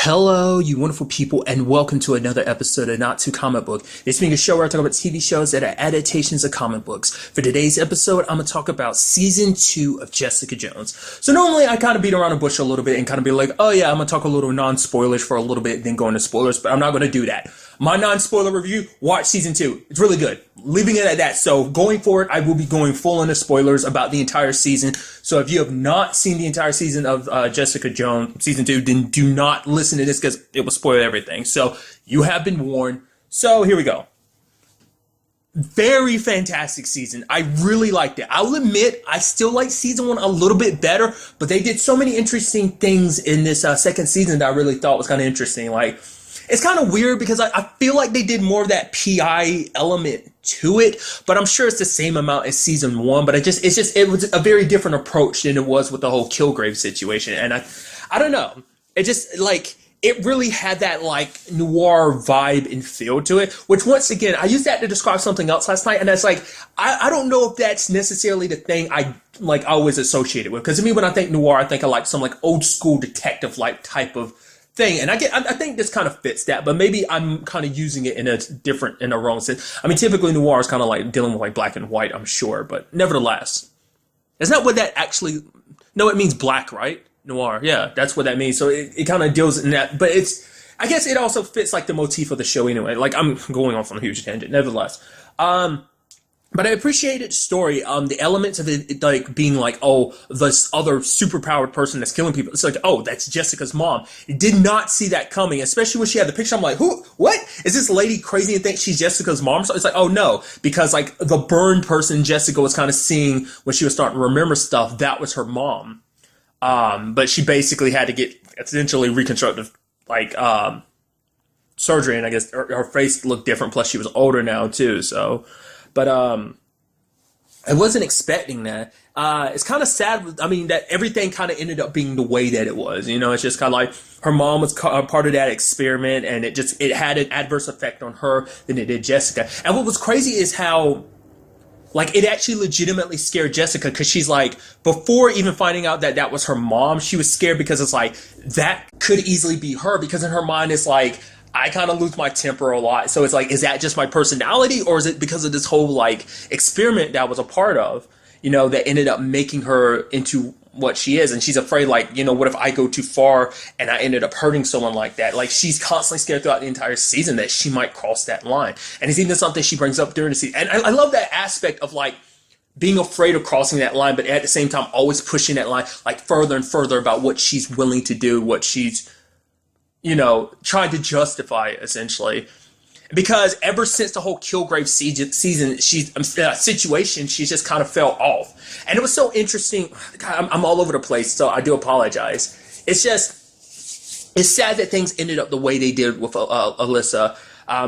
Hello, you wonderful people, and welcome to another episode of Not Too Comic Book. This being a show where I talk about TV shows that are adaptations of comic books. For today's episode, I'm going to talk about Season 2 of Jessica Jones. So normally I kind of beat around the bush a little bit and kind of be like, oh yeah, I'm going to talk a little non-spoilers for a little bit, then go into spoilers, but I'm not going to do that. My non-spoiler review, watch Season 2. It's really good. Leaving it at that. So going forward, I will be going full into spoilers about the entire season. So if you have not seen the entire season of Jessica Jones Season 2, then do not listen to this because it will spoil everything. So you have been warned. So here we go. Very fantastic season. I really liked it. I'll admit, I still like Season 1 a little bit better, but they did so many interesting things in this second season that I really thought was kind of interesting. Like, it's kind of weird because I feel like they did more of that PI element to it, but I'm sure it's the same amount as Season 1, but it was a very different approach than it was with the whole Kilgrave situation. And I don't know. It just, like, it really had that, like, noir vibe and feel to it, which, once again, I used that to describe something else last night, and that's like, I don't know if that's necessarily the thing I always associate it with, because to me, when I think noir, I think of, like, some, like, old-school detective-like type of thing, and I think this kind of fits that, but maybe I'm kind of using it in a wrong sense. I mean, typically noir is kind of like dealing with like black and white, I'm sure, but nevertheless, isn't that what that actually? No, it means black, right? Noir, yeah, that's what that means. So it kind of deals in that, but I guess it also fits like the motif of the show anyway. Like, I'm going off on a huge tangent, nevertheless. But I appreciated the story, the elements of it like being like, oh, this other superpowered person that's killing people. It's like, oh, that's Jessica's mom. Did not see that coming, especially when she had the picture. I'm like, who? What? Is this lady crazy and thinks she's Jessica's mom? So it's like, oh no, because like the burned person Jessica was kind of seeing when she was starting to remember stuff, that was her mom. But she basically had to get essentially reconstructive, like, surgery, and I guess her face looked different. Plus, she was older now too, so. But I wasn't expecting that. It's kind of sad. I mean, that everything kind of ended up being the way that it was. You know, it's just kind of like her mom was part of that experiment, and it had an adverse effect on her than it did Jessica. And what was crazy is how, like, it actually legitimately scared Jessica, because she's like, before even finding out that that was her mom, she was scared because it's like, that could easily be her, because in her mind it's like, I kind of lose my temper a lot. So it's like, is that just my personality, or is it because of this whole like experiment that I was a part of, you know, that ended up making her into what she is? And she's afraid, like, you know, what if I go too far and I ended up hurting someone like that? Like, she's constantly scared throughout the entire season that she might cross that line. And it's even something she brings up during the season. And I love that aspect of like being afraid of crossing that line, but at the same time always pushing that line like further and further about what she's willing to do, what she's, you know, trying to justify, essentially. Because ever since the whole Kilgrave situation, she's just kind of fell off. And it was so interesting. God, I'm all over the place, so I do apologize. It's sad that things ended up the way they did with Alyssa.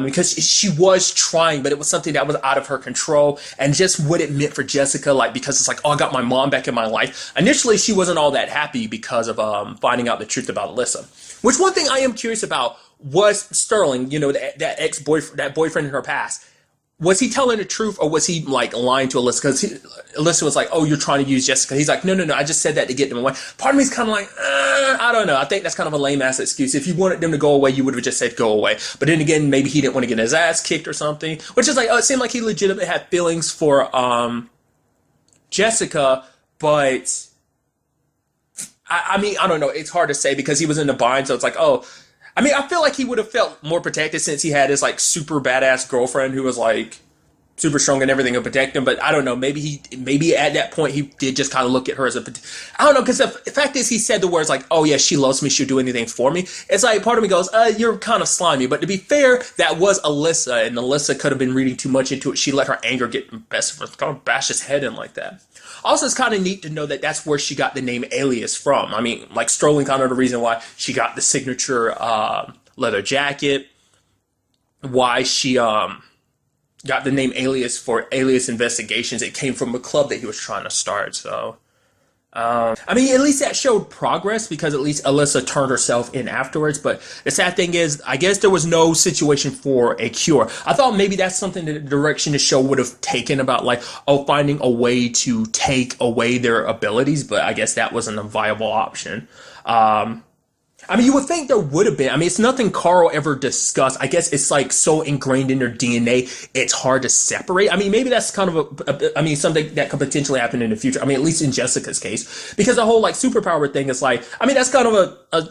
Because she was trying, but it was something that was out of her control, and just what it meant for Jessica, like, because it's like, oh, I got my mom back in my life. Initially, she wasn't all that happy because of finding out the truth about Alyssa. Which, one thing I am curious about was Sterling, you know, that ex-boyfriend, that boyfriend in her past. Was he telling the truth, or was he like lying to Alyssa? Because Alyssa was like, oh, you're trying to use Jessica. He's like, no, I just said that to get them away. Part of me is kind of like, I don't know. I think that's kind of a lame ass excuse. If you wanted them to go away, you would have just said go away. But then again, maybe he didn't want to get his ass kicked or something. Which is like, oh, it seemed like he legitimately had feelings for Jessica, but I mean, I don't know. It's hard to say because he was in the bind, so it's like, oh. I mean, I feel like he would have felt more protected since he had his, like, super badass girlfriend who was, like, super strong and everything and protect him. But I don't know. Maybe at that point he did just kind of look at her as a... I don't know, because the fact is he said the words like, oh, yeah, she loves me, she'll do anything for me. It's like, part of me goes, you're kind of slimy. But to be fair, that was Alyssa, and Alyssa could have been reading too much into it. She let her anger get the best of her, kind of bash his head in like that. Also, it's kind of neat to know that that's where she got the name Alias from. I mean, like, Sterling kind of the reason why she got the signature leather jacket, why she got the name Alias for Alias Investigations. It came from a club that he was trying to start, so... I mean, at least that showed progress, because at least Alyssa turned herself in afterwards. But the sad thing is, I guess there was no situation for a cure. I thought maybe that's something that the direction the show would have taken, about like, oh, finding a way to take away their abilities. But I guess that wasn't a viable option. I mean, you would think there would have been. I mean, it's nothing Carl ever discussed. I guess it's like so ingrained in their DNA, it's hard to separate. I mean, maybe that's kind of I mean, something that could potentially happen in the future. I mean, at least in Jessica's case, because the whole like superpower thing is like, I mean, that's kind of a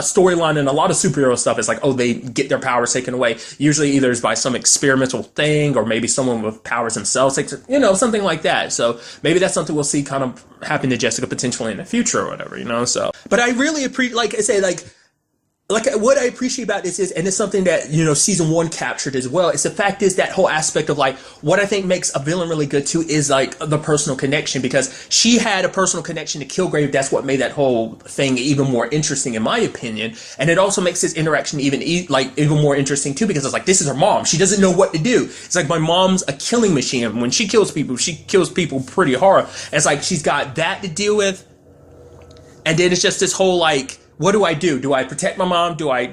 storyline in a lot of superhero stuff. It's like, oh, they get their powers taken away. Usually either it's by some experimental thing or maybe someone with powers themselves, you know, something like that. So maybe that's something we'll see kind of happen to Jessica potentially in the future or whatever, you know? So, but I really appreciate, like I say, like what I appreciate about this is, and it's something that, you know, season one captured as well, is the fact is that whole aspect of like, what I think makes a villain really good too is like the personal connection, because she had a personal connection to Kilgrave. That's what made that whole thing even more interesting in my opinion. And it also makes this interaction even more interesting too, because it's like, this is her mom. She doesn't know what to do. It's like, my mom's a killing machine. When she kills people pretty hard. And it's like, she's got that to deal with. And then it's just this whole like, what do I do? Do I protect my mom? Do I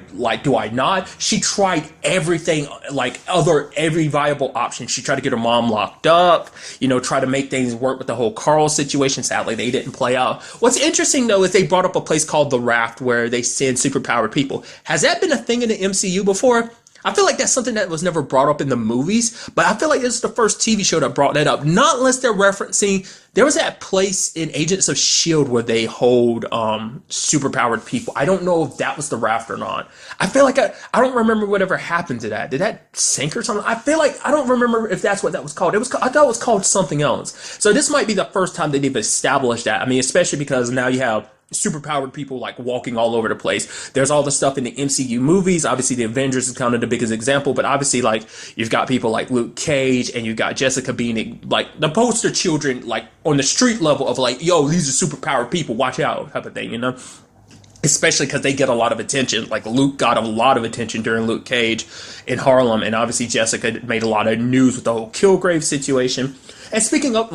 not? She tried everything, like every viable option. She tried to get her mom locked up, you know, try to make things work with the whole Carl situation. Sadly, they didn't play out. What's interesting though is they brought up a place called the Raft where they send superpowered people. Has that been a thing in the MCU before? I feel like that's something that was never brought up in the movies, but I feel like this is the first TV show that brought that up. Not unless they're referencing, there was that place in Agents of S.H.I.E.L.D. where they hold superpowered people. I don't know if that was the Raft or not. I feel like I don't remember whatever happened to that. Did that sink or something? I feel like I don't remember if that's what that was called. I thought it was called something else. So this might be the first time that they've established that. I mean, especially because now you have superpowered people like walking all over the place. There's all the stuff in the MCU movies. Obviously, the Avengers is kind of the biggest example, but obviously, like, you've got people like Luke Cage and you've got Jessica being like the poster children, like on the street level of like, yo, these are superpowered people, watch out, type of thing, you know? Especially because they get a lot of attention. Like, Luke got a lot of attention during Luke Cage in Harlem, and obviously Jessica made a lot of news with the whole Kilgrave situation. And speaking of,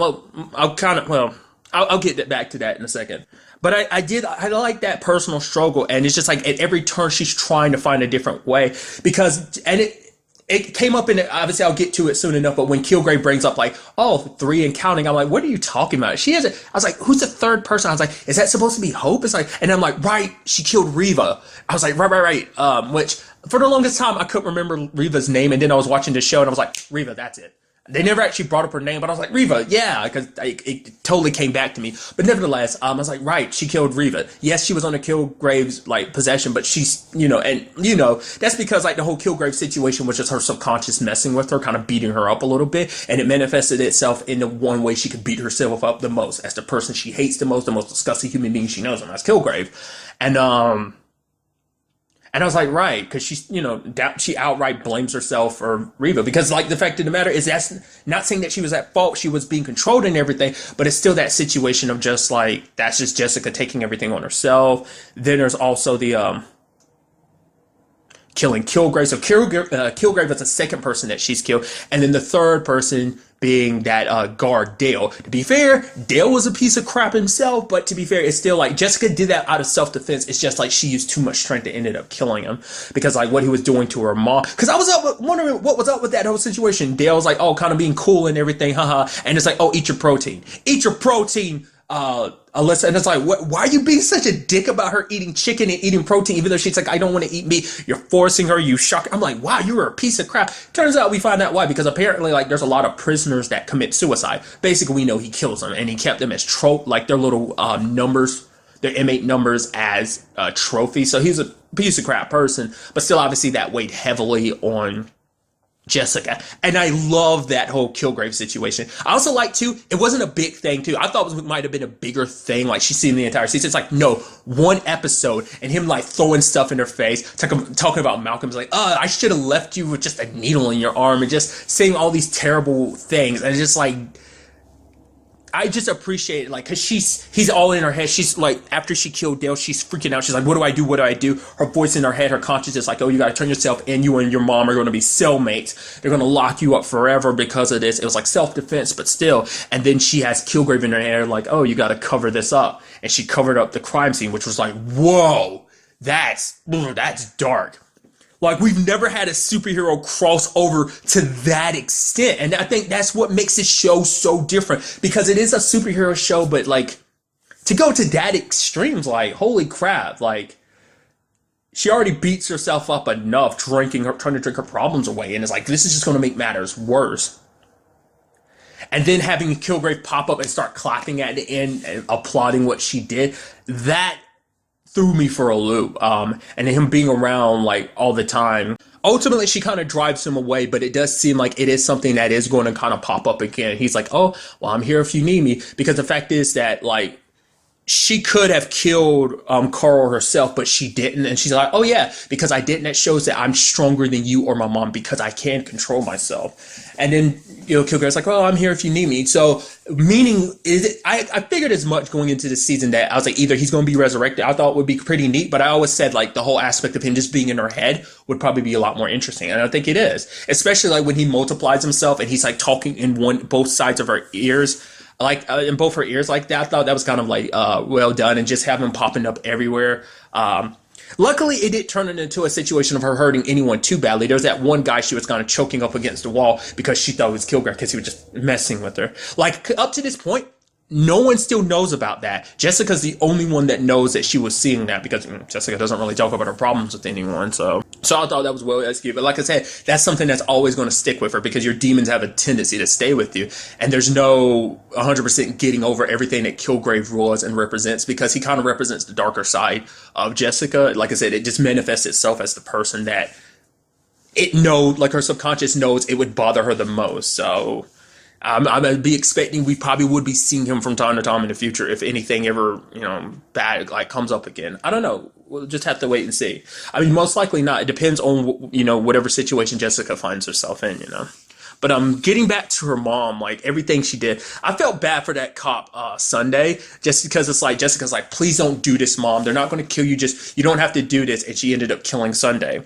I'll get back to that in a second. But I like that personal struggle, and it's just like at every turn she's trying to find a different way, because, and it came up in it, obviously I'll get to it soon enough, but when Kilgrave brings up like, oh, 3 and counting, I'm like, what are you talking about? I was like, who's the third person? I was like, is that supposed to be Hope? It's like, and I'm like, right, she killed Reva. I was like, right. Which for the longest time I couldn't remember Reva's name, and then I was watching the show and I was like, Reva, that's it. They never actually brought up her name, but I was like, Reva, yeah, because it totally came back to me. But nevertheless, I was like, right, she killed Reva. Yes, she was under Kilgrave's like possession, but she's, you know, and you know, that's because like the whole Kilgrave situation was just her subconscious messing with her, kind of beating her up a little bit, and it manifested itself in the one way she could beat herself up the most, as the person she hates the most disgusting human being she knows, and that's Kilgrave. And I was like, right, because she's, you know, she outright blames herself for Reva. Because, like, the fact of the matter is, that's not saying that she was at fault. She was being controlled and everything. But it's still that situation of just, like, that's just Jessica taking everything on herself. Then there's also the killing Kilgrave. So Kilgrave is the second person that she's killed. And then the third person being that guard, Dale. To be fair, Dale was a piece of crap himself, but to be fair, it's still like Jessica did that out of self-defense. It's just like she used too much strength and ended up killing him, because like what he was doing to her mom. Because I was wondering what was up with that whole situation. Dale's like, oh, kind of being cool and everything, haha. And it's like, oh, eat your protein. Alyssa, and it's like, why are you being such a dick about her eating chicken and eating protein, even though she's like, I don't want to eat meat? You're forcing her, you shock. I'm like, wow, you were a piece of crap. Turns out we find out why, because apparently, like, there's a lot of prisoners that commit suicide. Basically, we know he kills them, and he kept them as like their little numbers, their inmate numbers as trophies. So he's a piece of crap person, but still, obviously, that weighed heavily on Jessica. And I love that whole Kilgrave situation. I also like too, it wasn't a big thing too. I thought it might have been a bigger thing, like she's seen the entire season. It's like, no, one episode and him like throwing stuff in her face, talking about Malcolm's like, I should have left you with just a needle in your arm, and just saying all these terrible things. And it's just like, I just appreciate it, like, because he's all in her head. She's like, after she killed Dale, she's freaking out. She's like, what do I do? What do I do? Her voice in her head, her conscience is like, oh, you got to turn yourself in. You and your mom are going to be cellmates. They're going to lock you up forever because of this. It was like self-defense, but still. And then she has Kilgrave in her head, like, oh, you got to cover this up. And she covered up the crime scene, which was like, whoa, that's dark. Like, we've never had a superhero cross over to that extent. And I think that's what makes this show so different, because it is a superhero show, but like, to go to that extremes, like, holy crap, like, she already beats herself up enough trying to drink her problems away, and it's like, this is just going to make matters worse. And then having Kilgrave pop up and start clapping at the end and applauding what she did, that threw me for a loop. And him being around like all the time. Ultimately, she kind of drives him away, but it does seem like it is something that is going to kind of pop up again. He's like, oh, well, I'm here if you need me. Because the fact is that, like, she could have killed Carl herself, but she didn't. And she's like, oh, yeah, because I didn't. That shows that I'm stronger than you or my mom because I can control myself. And then, you know, Kilgrave's like, oh, I'm here if you need me. So, meaning, I figured as much going into the season that I was like, either he's going to be resurrected. I thought it would be pretty neat, but I always said, like, the whole aspect of him just being in her head would probably be a lot more interesting. And I think it is. Especially, like, when he multiplies himself and he's, like, talking in both sides of her ears. Like in both her ears like that. I thought that was kind of like well done, and just have him popping up everywhere. Luckily, it didn't turn it into a situation of her hurting anyone too badly. There was that one guy she was kind of choking up against the wall because she thought it was Kilgrave because he was just messing with her. Like, up to this point, no one still knows about that. Jessica's the only one that knows that she was seeing that because Jessica doesn't really talk about her problems with anyone. So I thought that was well executed. But like I said, that's something that's always going to stick with her because your demons have a tendency to stay with you. And there's no 100% getting over everything that Kilgrave was and represents, because he kind of represents the darker side of Jessica. Like I said, it just manifests itself as the person that like her subconscious knows it would bother her the most. So I'm going to be expecting we probably would be seeing him from time to time in the future if anything ever, bad like comes up again. I don't know. We'll just have to wait and see. I mean, most likely not. It depends on, whatever situation Jessica finds herself in, But getting back to her mom, like everything she did, I felt bad for that cop Sunday, just because it's like Jessica's like, please don't do this, Mom. They're not going to kill you. You don't have to do this. And she ended up killing Sunday.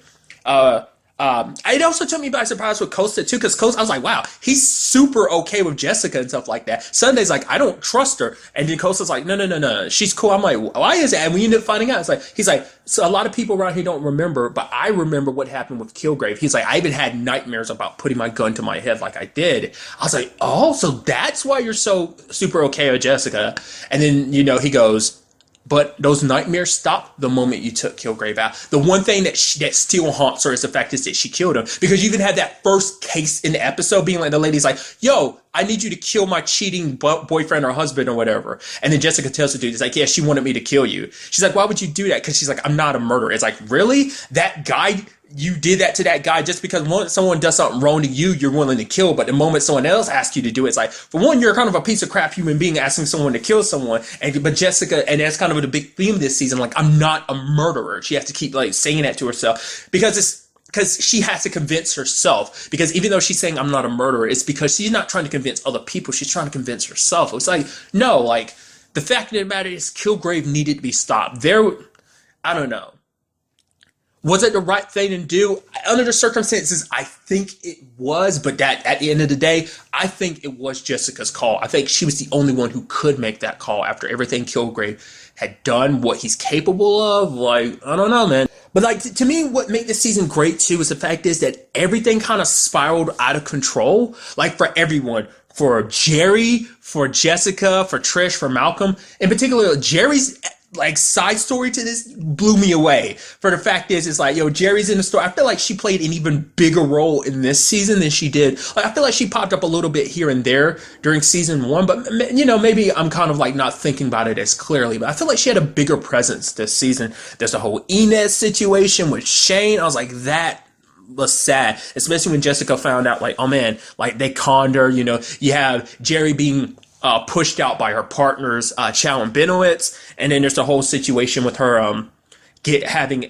It also took me by surprise with Costa too, because Costa, I was like, wow, he's super okay with Jessica and stuff like that. Sunday's like, I don't trust her. And then Costa's like, no, she's cool. I'm like, why is that? And we ended up finding out, he's like, so a lot of people around here don't remember, but I remember what happened with Kilgrave. He's like, I even had nightmares about putting my gun to my head like I did. I was like, oh, so that's why you're so super okay with Jessica. And then, he goes, but those nightmares stopped the moment you took Kilgrave out. The one thing that still haunts her is the fact is that she killed him. Because you even had that first case in the episode being like, the lady's like, yo, I need you to kill my cheating boyfriend or husband or whatever. And then Jessica tells the dude, it's like, yeah, she wanted me to kill you. She's like, why would you do that? Because she's like, I'm not a murderer. It's like, really? That guy, you did that to that guy just because once someone does something wrong to you, you're willing to kill. But the moment someone else asks you to do it, it's like, for one, you're kind of a piece of crap human being asking someone to kill someone. But Jessica, and that's kind of the big theme this season, like, I'm not a murderer. She has to keep like saying that to herself because she has to convince herself, because even though she's saying I'm not a murderer, it's because she's not trying to convince other people. She's trying to convince herself. It's like, no, like, the fact of the matter is Kilgrave needed to be stopped. I don't know. Was it the right thing to do? Under the circumstances, I think it was, but that at the end of the day, I think it was Jessica's call. I think she was the only one who could make that call after everything Kilgrave had done, what he's capable of. Like, I don't know, man. But like, to me, what made this season great too is the fact is that everything kind of spiraled out of control. Like, for everyone. For Jerry, for Jessica, for Trish, for Malcolm. In particular, Jerry's like side story to this blew me away. For the fact is, it's like, yo, Jerry's in the story. I feel like she played an even bigger role in this season than she did. Like, I feel like she popped up a little bit here and there during season 1, but maybe I'm kind of like not thinking about it as clearly, but I feel like she had a bigger presence this season. There's the whole Inez situation with Shane. I was like, that was sad, especially when Jessica found out, like, oh man, like they conned her. You have Jerry being pushed out by her partners, Chow and Benowitz, and then there's the whole situation with her having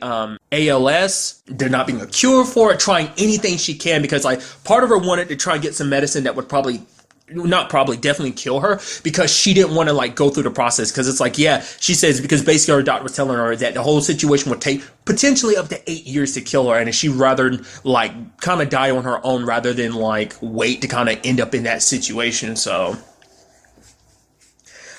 ALS. There not being a cure for it, trying anything she can, because like part of her wanted to try and get some medicine that would definitely kill her, because she didn't want to like go through the process, because it's like, yeah, she says, because basically her doctor was telling her that the whole situation would take potentially up to 8 years to kill her, and she'd rather like kind of die on her own rather than like wait to kind of end up in that situation. So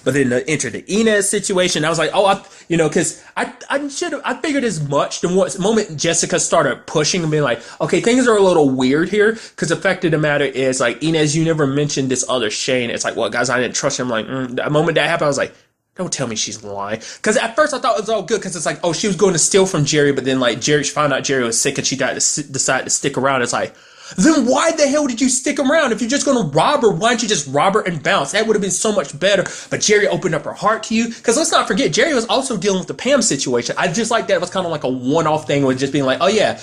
but then enter the Inez situation. I was like, oh, because I figured as much. The moment Jessica started pushing and being like, okay, things are a little weird here, because the fact of the matter is, like, Inez, you never mentioned this other Shane. It's like, well, guys, I didn't trust him. Like, the moment that happened, I was like, Don't tell me she's lying. Because at first I thought it was all good because it's like, oh, she was going to steal from Jerry, but then like she found out Jerry was sick and she decided to stick around. It's like, then why the hell did you stick around? If you're just going to rob her, why don't you just rob her and bounce? That would have been so much better. But Jerry opened up her heart to you. Because let's not forget, Jerry was also dealing with the Pam situation. I just like that it was kind of like a one-off thing with just being like, oh yeah,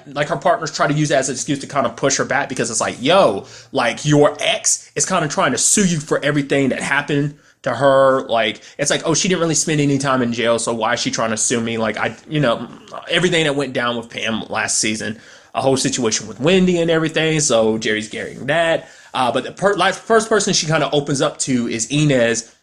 like her partners try to use that as an excuse to kind of push her back because it's like, yo, like your ex is kind of trying to sue you for everything that happened to her. Like, it's like, oh, she didn't really spend any time in jail, so why is she trying to sue me? Like, everything that went down with Pam last season, a whole situation with Wendy and everything, so Jerry's carrying that. But the first person she kind of opens up to is Inez.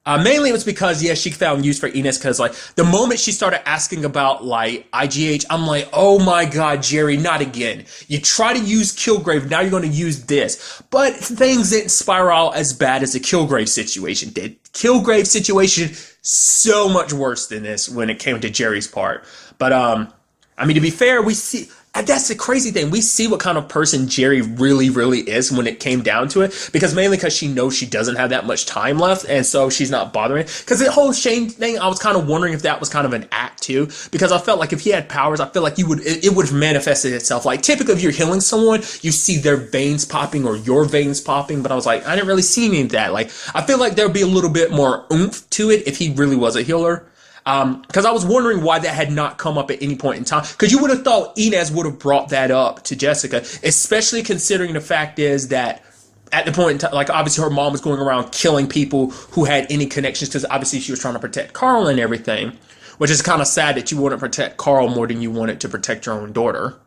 Mainly it was because, she found use for Inez because, like, the moment she started asking about, like, IGH, I'm like, oh my god, Jerry, not again. You try to use Kilgrave, now you're going to use this. But things didn't spiral as bad as the Kilgrave situation did. Kilgrave situation, so much worse than this when it came to Jerry's part. But, I mean, to be fair, we see... That's the crazy thing. We see what kind of person Jerry really, really is when it came down to it. Because she knows she doesn't have that much time left. And so she's not bothering. Because the whole Shane thing, I was kind of wondering if that was kind of an act too. Because I felt like if he had powers, I feel like it would have manifested itself. Like typically if you're healing someone, you see their veins popping or your veins popping. But I was like, I didn't really see any of that. Like, I feel like there would be a little bit more oomph to it if he really was a healer. Because I was wondering why that had not come up at any point in time. Because you would have thought Inez would have brought that up to Jessica, especially considering the fact is that at the point in time, like obviously her mom was going around killing people who had any connections because obviously she was trying to protect Carl and everything, which is kind of sad that you wouldn't protect Carl more than you wanted to protect your own daughter.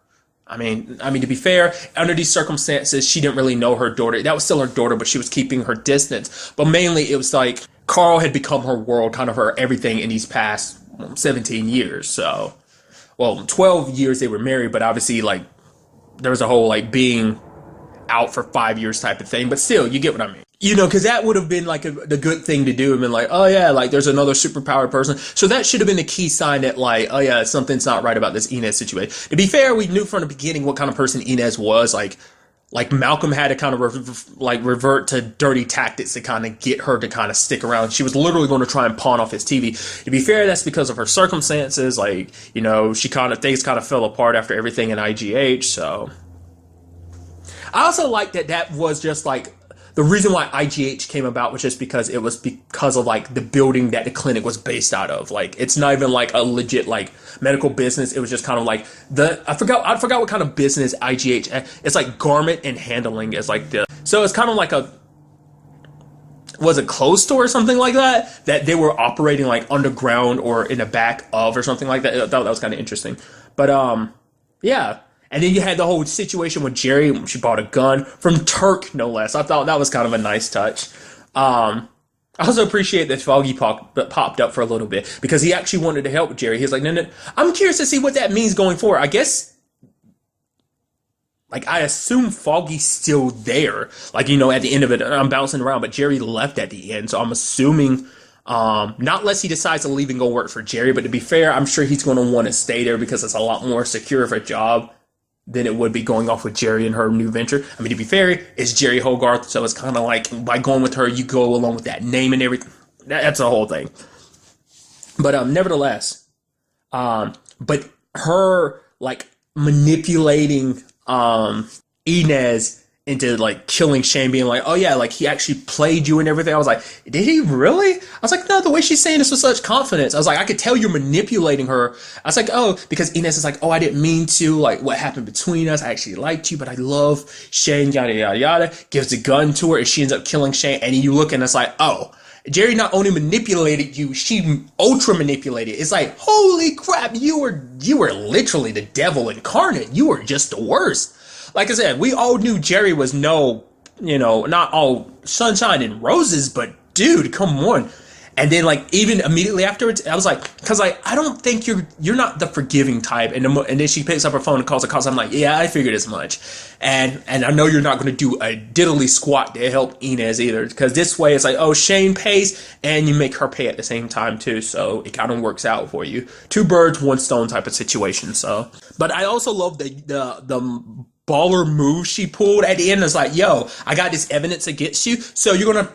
I mean, to be fair, under these circumstances, she didn't really know her daughter. That was still her daughter, but she was keeping her distance. But mainly it was like Carl had become her world, kind of her everything in these past 17 years. So, 12 years they were married, but obviously like there was a whole like being out for 5 years type of thing. But still, you get what I mean. Because that would have been like the good thing to do. And been like, oh yeah, like there's another superpowered person. So that should have been the key sign that like, oh yeah, something's not right about this Inez situation. To be fair, we knew from the beginning what kind of person Inez was. Like Malcolm had to kind of revert to dirty tactics to kind of get her to kind of stick around. She was literally going to try and pawn off his TV. To be fair, that's because of her things kind of fell apart after everything in IGH. So I also like that was just like, the reason why IGH came about was just because it was because of like the building that the clinic was based out of. Like it's not even like a legit like medical business. It was just kind of like I forgot what kind of business IGH. It's like garment and handling is like so it's kind of like was a clothes store or something like that they were operating like underground or in the back of or something like that. I thought that was kind of interesting. But yeah. And then you had the whole situation with Jerry. She bought a gun from Turk, no less. I thought that was kind of a nice touch. I also appreciate that Foggy popped up for a little bit because he actually wanted to help Jerry. He was like, no. I'm curious to see what that means going forward. I guess, like, I assume Foggy's still there. Like, at the end of it, I'm bouncing around, but Jerry left at the end. So I'm assuming, not unless he decides to leave and go work for Jerry. But to be fair, I'm sure he's going to want to stay there because it's a lot more secure of a job than it would be going off with Jerry and her new venture. I mean, to be fair, it's Jerry Hogarth, so it's kind of like by going with her, you go along with that name and everything. That's a whole thing. But nevertheless, but her like manipulating Inez into like killing Shane, being like, oh yeah, like he actually played you and everything. I was like, did he really? I was like, no, the way she's saying this with such confidence. I was like, I could tell you're manipulating her. I was like, oh, because Inez is like, oh, I didn't mean to, like what happened between us. I actually liked you, but I love Shane, yada, yada, yada. Gives the gun to her and she ends up killing Shane. And you look and it's like, oh, Jerry not only manipulated you, she ultra manipulated. It's like, holy crap, you were literally the devil incarnate. You were just the worst. Like I said, we all knew Jerry was not all sunshine and roses, but dude, come on. And then like even immediately afterwards, I was like, because like I don't think you're not the forgiving type. And then she picks up her phone and calls the cops. I'm like, yeah, I figured as much. And I know you're not going to do a diddly squat to help Inez either, because this way it's like, oh, Shane pays and you make her pay at the same time too. So it kind of works out for you. 2 birds, 1 stone type of situation. So, but I also love the baller move she pulled at the end. It's like, yo, I got this evidence against you, so you're gonna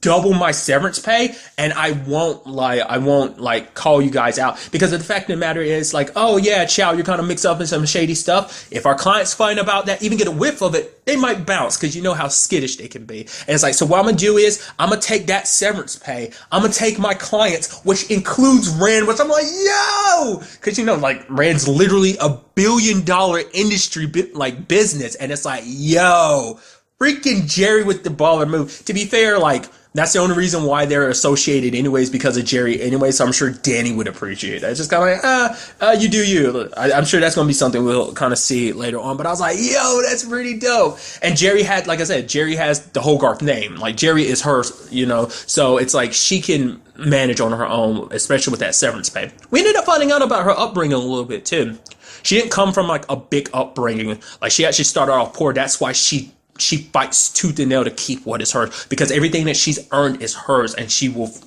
double my severance pay, and I won't call you guys out, because the fact of the matter is, like, oh yeah, Chow, you're kind of mixed up in some shady stuff. If our clients find about that, even get a whiff of it, they might bounce, because you know how skittish they can be. And it's like, so what I'm gonna do is I'm gonna take that severance pay, I'm gonna take my clients, which includes Rand, which I'm like, yo, because you know, like, Rand's literally $1 billion industry business, and it's like, yo, freaking Jerry with the baller move. To be fair, like, that's the only reason why they're associated anyways, because of Jerry anyway, so I'm sure Danny would appreciate that. It's just kind of like, you do you. I'm sure that's going to be something we'll kind of see later on, but I was like, yo, that's pretty dope. And Jerry had, like I said, Jerry has the Hogarth name. Like, Jerry is her, you know, so it's like she can manage on her own, especially with that severance pay. We ended up finding out about her upbringing a little bit, too. She didn't come from, like, a big upbringing. Like, she actually started off poor. That's why she fights tooth and nail to keep what is hers, because everything that she's earned is hers, and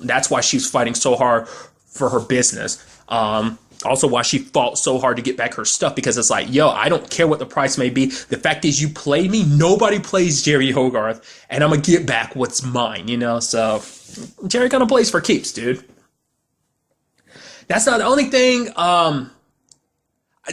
that's why she's fighting so hard for her business. Also why she fought so hard to get back her stuff, because it's like, yo, I don't care what the price may be. The fact is, you play me, nobody plays Jerry Hogarth, and I'm gonna get back what's mine, you know? So Jerry kind of plays for keeps, dude. That's not the only thing.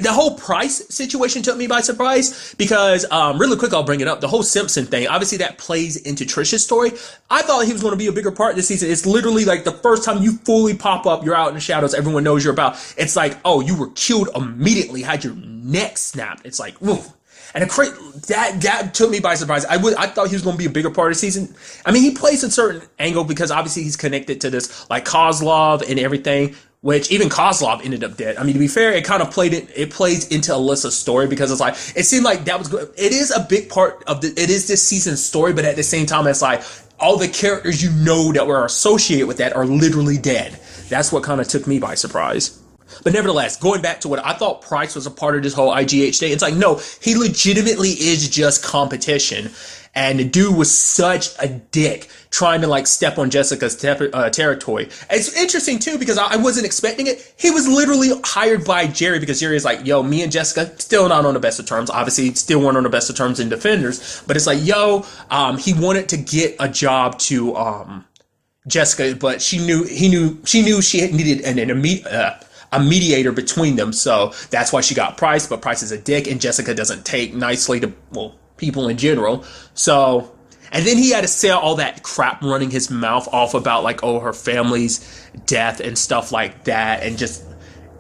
The whole Price situation took me by surprise, because really quick, I'll bring it up. The whole Simpson thing, obviously that plays into Trish's story. I thought he was going to be a bigger part this season. It's literally like the first time you fully pop up, you're out in the shadows, everyone knows you're about. It's like, oh, you were killed immediately, had your neck snapped. It's like, woof. And that took me by surprise. I thought he was going to be a bigger part of the season. I mean, he plays a certain angle because obviously he's connected to this, like, Kozlov and everything, which even Kozlov ended up dead. I mean, to be fair, it kind of plays into Alyssa's story, because it's like, it seemed like that was good. It is a big part of it is this season's story, but at the same time, it's like all the characters you know that were associated with that are literally dead. That's what kind of took me by surprise. But nevertheless, going back to what I thought Price was a part of this whole IGH thing, it's like, no, he legitimately is just competition. And the dude was such a dick trying to, like, step on Jessica's territory. It's interesting, too, because I wasn't expecting it. He was literally hired by Jerry, because Jerry is like, yo, me and Jessica still not on the best of terms. Obviously, still weren't on the best of terms in Defenders. But it's like, yo, he wanted to get a job to Jessica, but she knew she needed a mediator between them. So that's why she got Price, but Price is a dick, and Jessica doesn't take nicely to, well, people in general. So, and then he had to say all that crap running his mouth off about, like, oh, her family's death and stuff like that, and just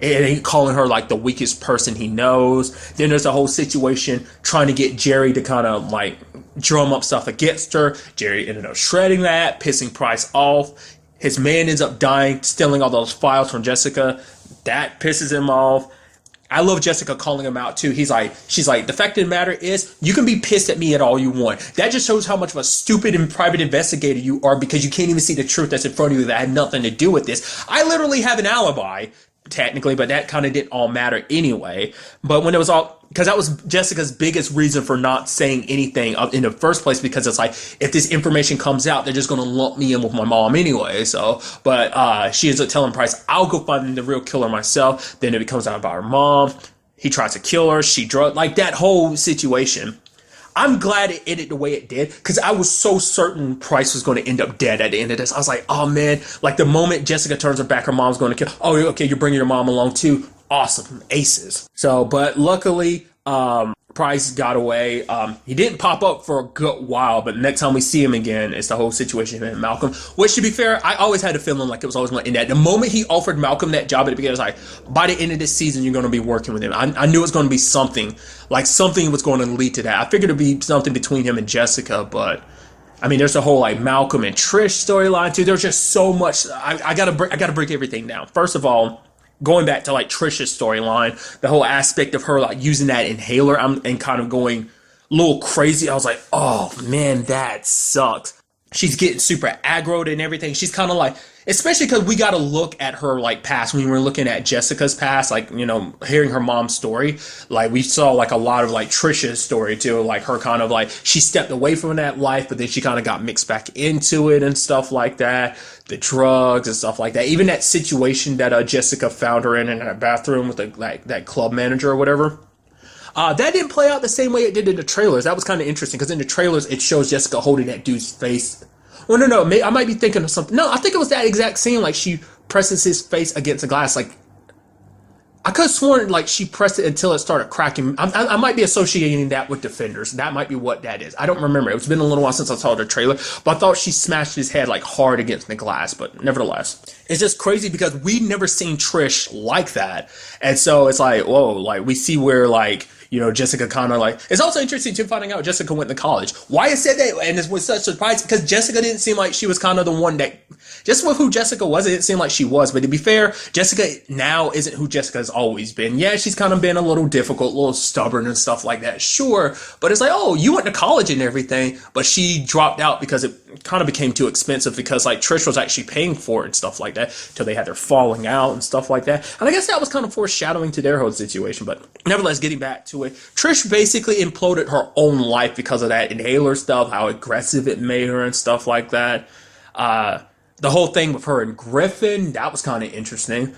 and calling her, like, the weakest person he knows. Then there's a whole situation trying to get Jerry to kind of, like, drum up stuff against her. Jerry ended up shredding that, pissing Price off. His man ends up dying, stealing all those files from Jessica. That pisses him off. I love Jessica calling him out too. She's like, the fact of the matter is, you can be pissed at me at all you want. That just shows how much of a stupid and private investigator you are, because you can't even see the truth that's in front of you that had nothing to do with this. I literally have an alibi, technically, but that kind of didn't all matter anyway. But when it was all, because that was Jessica's biggest reason for not saying anything in the first place, because it's like, if this information comes out, they're just going to lump me in with my mom anyway. So, but she ends up telling Price, I'll go find the real killer myself. Then it becomes out about her mom. He tries to kill her. She like that whole situation. I'm glad it ended the way it did, because I was so certain Price was going to end up dead at the end of this. I was like, oh man, like the moment Jessica turns her back, her mom's going to kill. Oh, okay, you're bringing your mom along too. Awesome, aces. So, but luckily, Price got away. He didn't pop up for a good while, but next time we see him again, it's the whole situation with Malcolm. Which, to be fair, I always had a feeling like it was always going to end that. The moment he offered Malcolm that job at the beginning, I was like, by the end of this season, you're going to be working with him. I knew it was going to be something. Like, something was going to lead to that. I figured it'd be something between him and Jessica, but I mean, there's the whole, like, Malcolm and Trish storyline too. There's just so much. I gotta break everything down. First of all, going back to, like, Trish's storyline, the whole aspect of her, like, using that inhaler and kind of going a little crazy. I was like, oh man, that sucks. She's getting super aggroed and everything. She's kind of like, especially because we got to look at her, like, past. When we were looking at Jessica's past, like, you know, hearing her mom's story, like, we saw, like, a lot of, like, Trisha's story too, like her kind of, like, she stepped away from that life, but then she kind of got mixed back into it and stuff like that, the drugs and stuff like that. Even that situation that Jessica found her in that bathroom with that club manager or whatever. That didn't play out the same way it did in the trailers. That was kind of interesting, because in the trailers, it shows Jessica holding that dude's face. Well, no, I might be thinking of something. No, I think it was that exact scene. Like she presses his face against the glass. Like I could have sworn like she pressed it until it started cracking. I might be associating that with Defenders. That might be what that is. I don't remember. It's been a little while since I saw the trailer, but I thought she smashed his head like hard against the glass. But nevertheless, it's just crazy because we've never seen Trish like that, and so it's like, whoa, like we see where like. You know, Jessica kind of like, it's also interesting too finding out Jessica went to college. Why I said that, and it was such a surprise, because Jessica didn't seem like she was kind of the one that, just with who Jessica was, it didn't seem like she was. But to be fair, Jessica now isn't who Jessica has always been. Yeah, she's kind of been a little difficult, a little stubborn and stuff like that, sure. But it's like, oh, you went to college and everything, but she dropped out because it kind of became too expensive because like Trish was actually paying for it and stuff like that till they had their falling out and stuff like that. And I guess that was kind of foreshadowing to their whole situation. But nevertheless, getting back to it, Trish basically imploded her own life because of that inhaler stuff, how aggressive it made her and stuff like that. The whole thing with her and Griffin, that was kind of interesting.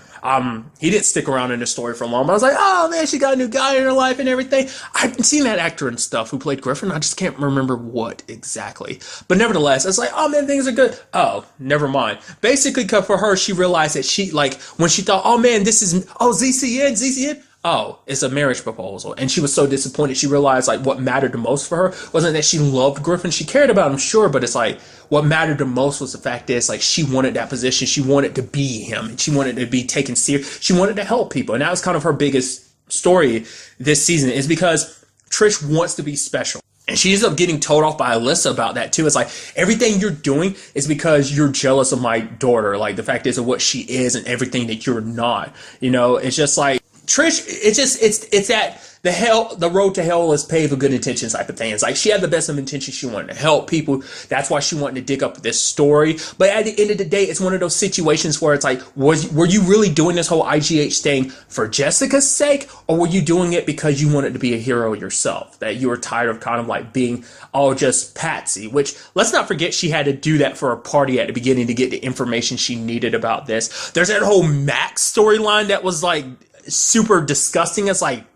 He didn't stick around in the story for long, but I was like, oh man, she got a new guy in her life and everything. I've seen that actor and stuff who played Griffin. I just can't remember what exactly. But nevertheless, it's like, oh man, things are good. Oh, never mind. Basically, cause for her, she realized that she, like, when she thought, oh man, this is, oh, ZCN. Oh, it's a marriage proposal. And she was so disappointed. She realized like what mattered the most for her wasn't that she loved Griffin. She cared about him, sure, but it's like what mattered the most was the fact is like she wanted that position. She wanted to be him and she wanted to be taken serious. She wanted to help people. And that was kind of her biggest story this season, is because Trish wants to be special. And she ends up getting told off by Alyssa about that too. It's like, everything you're doing is because you're jealous of my daughter. Like the fact is of what she is and everything that you're not. You know, it's just like, Trish, it's that the road to hell is paved with good intentions type of thing. It's like she had the best of intentions. She wanted to help people. That's why she wanted to dig up this story. But at the end of the day, it's one of those situations where it's like, were you really doing this whole IGH thing for Jessica's sake? Or were you doing it because you wanted to be a hero yourself? That you were tired of kind of like being all just patsy, which let's not forget she had to do that for a party at the beginning to get the information she needed about this. There's that whole Max storyline that was like, super disgusting. It's like,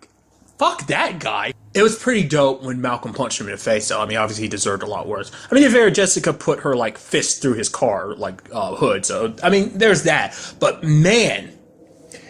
fuck that guy. It was pretty dope when Malcolm punched him in the face, though. I mean, obviously he deserved a lot worse. I mean, if ever Jessica put her like fist through his car like hood, so I mean, there's that. But man,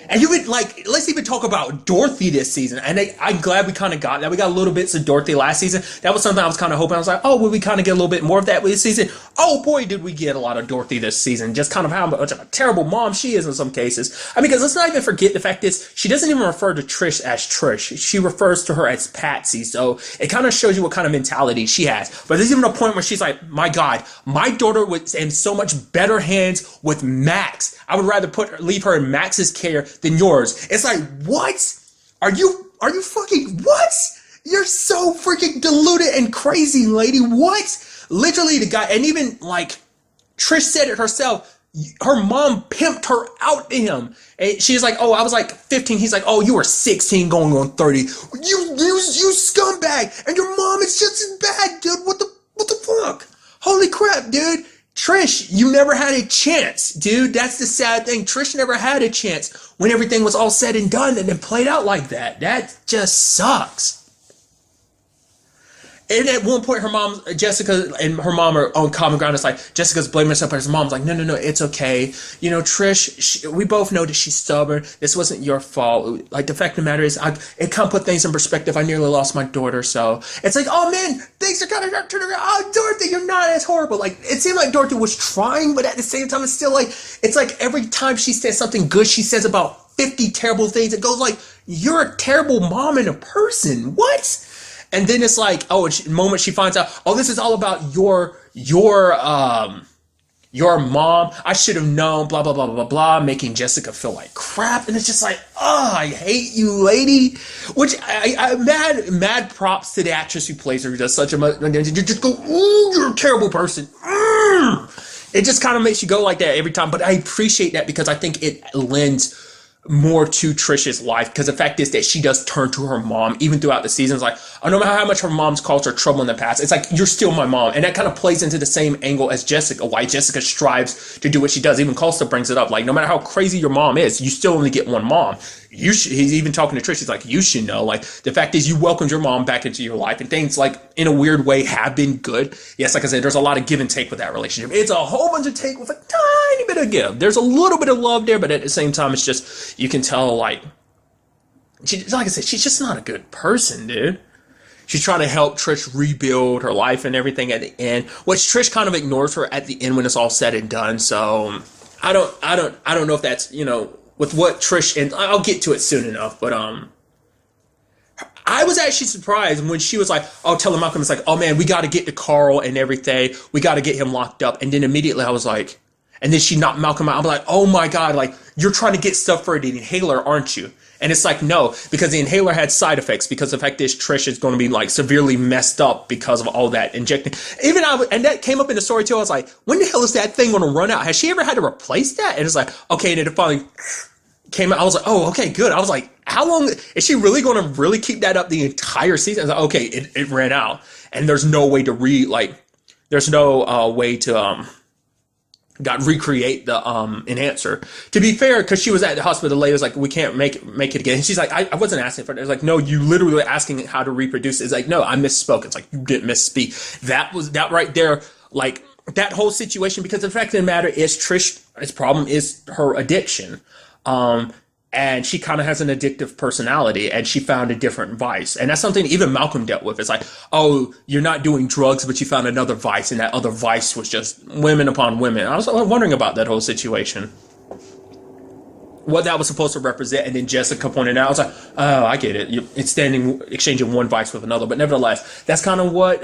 and you would like, let's even talk about Dorothy this season. And I'm glad we kind of got that. We got a little bits of Dorothy last season. That was something I was kind of hoping. I was like, oh, will we kind of get a little bit more of that this season? Oh boy, did we get a lot of Dorothy this season. Just kind of how much of a terrible mom she is in some cases. I mean, because let's not even forget the fact is she doesn't even refer to Trish as Trish. She refers to her as Patsy. So it kind of shows you what kind of mentality she has. But there's even a point where she's like, my God, my daughter was in so much better hands with Max. I would rather leave her in Max's care than yours. It's like, what? Are you fucking, what? You're so freaking deluded and crazy, lady. What? Literally the guy, and even like Trish said it herself, her mom pimped her out to him. And she's like, oh, I was like 15. He's like, oh, you were 16 going on 30. You scumbag. And your mom is just as bad, dude. What the fuck? Holy crap, dude. Trish, you never had a chance, dude. That's the sad thing. Trish never had a chance when everything was all said and done and then played out like that. That just sucks. And at one point, Jessica and her mom are on common ground. It's like, Jessica's blaming herself, but her mom's like, no, it's okay. You know, Trish, we both know that she's stubborn. This wasn't your fault. Like, the fact of the matter is, it kind of put things in perspective. I nearly lost my daughter, so it's like, oh man, things are kind of turning around. Oh, Dorothy, you're not as horrible. Like, it seemed like Dorothy was trying, but at the same time, it's still like, it's like every time she says something good, she says about 50 terrible things. It goes like, you're a terrible mom and a person. What? And then it's like, oh, the moment she finds out, oh, this is all about your mom. I should have known, blah, blah, blah, blah, blah, making Jessica feel like crap. And it's just like, oh, I hate you, lady. Which I mad props to the actress who plays her, who does such a much, you just go, ooh, you're a terrible person. It just kind of makes you go like that every time. But I appreciate that because I think it lends more to Trisha's life, because the fact is that she does turn to her mom even throughout the seasons. Like, oh, no matter how much her mom's caused her trouble in the past, it's like, you're still my mom. And that kind of plays into the same angle as Jessica, why Jessica strives to do what she does. Even Costa brings it up, like, no matter how crazy your mom is, you still only get one mom. He's even talking to Trish, he's like, you should know, like, the fact is you welcomed your mom back into your life, and things, like, in a weird way have been good. Yes, like I said, there's a lot of give and take with that relationship. It's a whole bunch of take with a tiny bit of give. There's a little bit of love there, but at the same time, it's just, you can tell, like I said, she's just not a good person, dude. She's trying to help Trish rebuild her life and everything at the end, which Trish kind of ignores her at the end when it's all said and done. So I don't know if that's, with what Trish, and I'll get to it soon enough, but I was actually surprised when she was like, oh, telling Malcolm, it's like, oh man, we got to get to Carl and everything. We got to get him locked up. And then immediately I was like, and then she knocked Malcolm out. I'm like, oh my God, like, you're trying to get stuff for the inhaler, aren't you? And it's like, no, because the inhaler had side effects, because the fact is Trish is going to be like severely messed up because of all that injecting. And that came up in the story too. I was like, when the hell is that thing going to run out? Has she ever had to replace that? And it's like, okay, and then it finally came out. I was like, oh, okay, good. I was like, how long is she really going to really keep that up the entire season? I was like, okay, it ran out, and there's no way to there's no way to recreate the enhancer. To be fair, because she was at the hospital, the lady was like, we can't make it again. And she's like, I wasn't asking for it. It's like, no, you literally were asking how to reproduce it. It's like, no, I misspoke. It's like, you didn't misspeak. That right there, like, that whole situation, because the fact of the matter is Trish's problem is her addiction. And she kind of has an addictive personality, and she found a different vice. And that's something even Malcolm dealt with. It's like, oh, you're not doing drugs, but you found another vice, and that other vice was just women upon women. I was wondering about that whole situation, what that was supposed to represent. And then Jessica pointed out, I was like, oh, I get it. It's exchanging one vice with another. But nevertheless, that's kind of what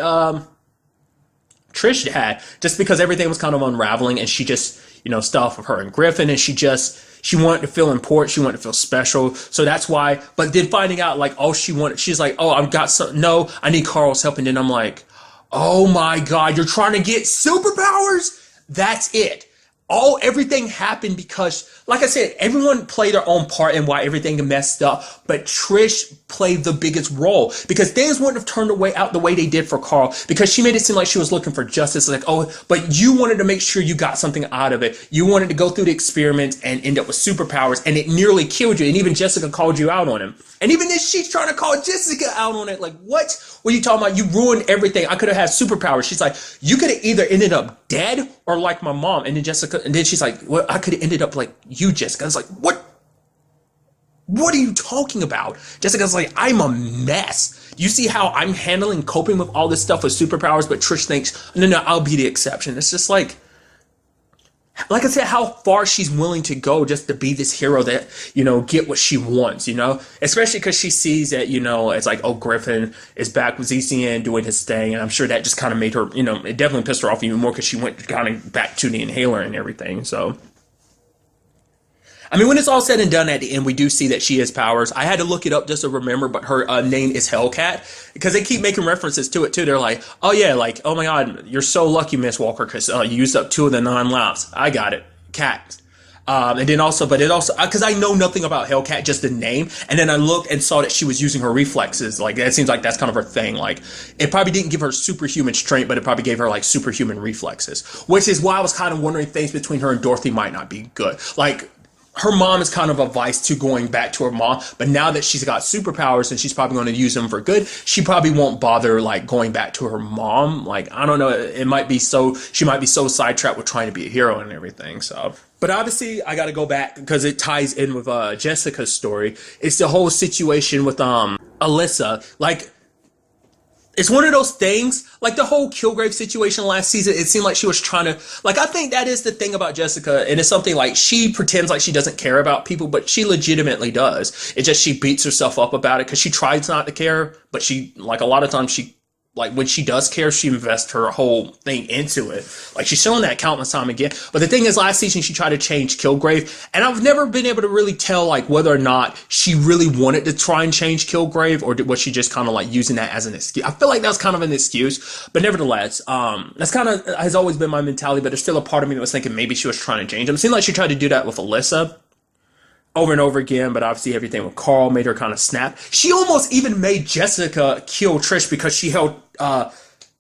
Trish had, just because everything was kind of unraveling, and she just, stuff with her and Griffin, and she wanted to feel important. She wanted to feel special. So that's why, but then finding out, like, oh, she's like, oh, I need Carl's help. And then I'm like, oh my God, you're trying to get superpowers? That's it. Everything happened because, like I said, everyone played their own part in why everything messed up, but Trish played the biggest role, because things wouldn't have turned out the way they did for Carl, because she made it seem like she was looking for justice. Like, oh, but you wanted to make sure you got something out of it. You wanted to go through the experiment and end up with superpowers, and it nearly killed you. And even Jessica called you out on him. And even then, she's trying to call Jessica out on it. Like, what are you talking about? You ruined everything. I could have had superpowers. She's like, you could have either ended up dead or like my mom. And then she's like, well, I could have ended up like you, Jessica. I was like, what? What are you talking about? Jessica's like, I'm a mess. You see how I'm coping with all this stuff with superpowers, but Trish thinks, no, I'll be the exception. It's just like I said, how far she's willing to go just to be this hero that, get what she wants, especially because she sees that, it's like, oh, Griffin is back with ZCN doing his thing. And I'm sure that just kind of made her, it definitely pissed her off even more, because she went kind of back to the inhaler and everything. So, I mean, when it's all said and done at the end, we do see that she has powers. I had to look it up just to remember, but her name is Hellcat, because they keep making references to it too. They're like, oh yeah, like, oh my God, you're so lucky, Miss Walker, because you used up 2 of the 9 lives. I got it. Cat. And then also, because I know nothing about Hellcat, just the name. And then I looked and saw that she was using her reflexes. Like, that seems like that's kind of her thing. Like, it probably didn't give her superhuman strength, but it probably gave her like superhuman reflexes, which is why I was kind of wondering things between her and Dorothy might not be good. Like, her mom is kind of a vice to going back to her mom, but now that she's got superpowers and she's probably going to use them for good, she probably won't bother like going back to her mom. Like, I don't know, she might be so sidetracked with trying to be a hero and everything. So, but obviously I got to go back because it ties in with Jessica's story. It's the whole situation with Alyssa. Like, it's one of those things, like the whole Kilgrave situation last season, it seemed like she was trying to, like, I think that is the thing about Jessica, and it's something like, she pretends like she doesn't care about people, but she legitimately does. It's just she beats herself up about it, because she tries not to care, but she, like, a lot of times she, like, when she does care, she invests her whole thing into it. Like, she's shown that countless time again. But the thing is, last season, she tried to change Kilgrave. And I've never been able to really tell, like, whether or not she really wanted to try and change Kilgrave, or was she just kind of, like, using that as an excuse. I feel like that's kind of an excuse. But nevertheless, that's kind of has always been my mentality. But there's still a part of me that was thinking maybe she was trying to change him. It seemed like she tried to do that with Alyssa. over and over again, but obviously everything with Carl made her kind of snap. She almost even made Jessica kill Trish because she held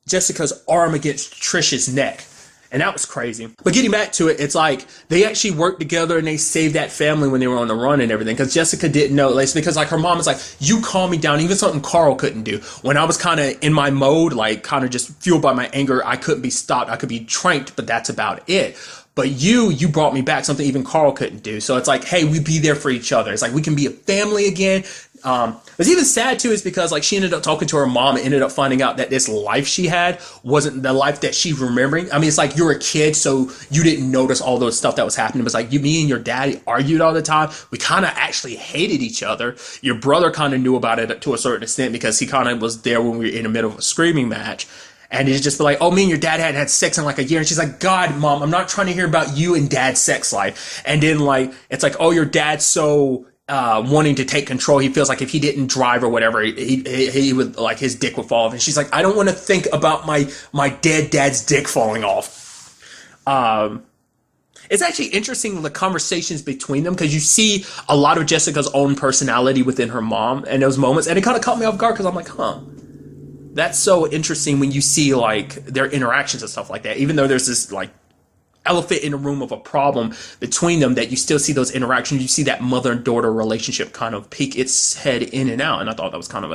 Jessica's arm against Trish's neck. And that was crazy. But getting back to it, it's like they actually worked together and they saved that family when they were on the run and everything. Because Jessica didn't know. Like, because like her mom was like, you calm me down. Even something Carl couldn't do. When I was kind of in my mode, like kind of just fueled by my anger, I couldn't be stopped. I could be tranked, but that's about it. But you brought me back, something even Carl couldn't do. So it's like, hey, we be there for each other. It's like we can be a family again. What's even sad too is because like she ended up talking to her mom and ended up finding out that this life she had wasn't the life that she's remembering. I mean, it's like you're a kid, so you didn't notice all those stuff that was happening. It was like me and your daddy argued all the time. We kind of actually hated each other. Your brother kind of knew about it to a certain extent because he kind of was there when we were in the middle of a screaming match. And it's just be like, oh, me and your dad hadn't had sex in like a year. And she's like, God, Mom, I'm not trying to hear about you and Dad's sex life. And then like, it's like, oh, your dad's so wanting to take control. He feels like if he didn't drive or whatever, he would like his dick would fall off. And she's like, I don't want to think about my dead dad's dick falling off. It's actually interesting the conversations between them because you see a lot of Jessica's own personality within her mom in those moments. And it kind of caught me off guard because I'm like, huh. That's so interesting when you see like their interactions and stuff like that. Even though there's this like elephant in the room of a problem between them, that you still see those interactions. You see that mother and daughter relationship kind of peek its head in and out. And I thought that was kind of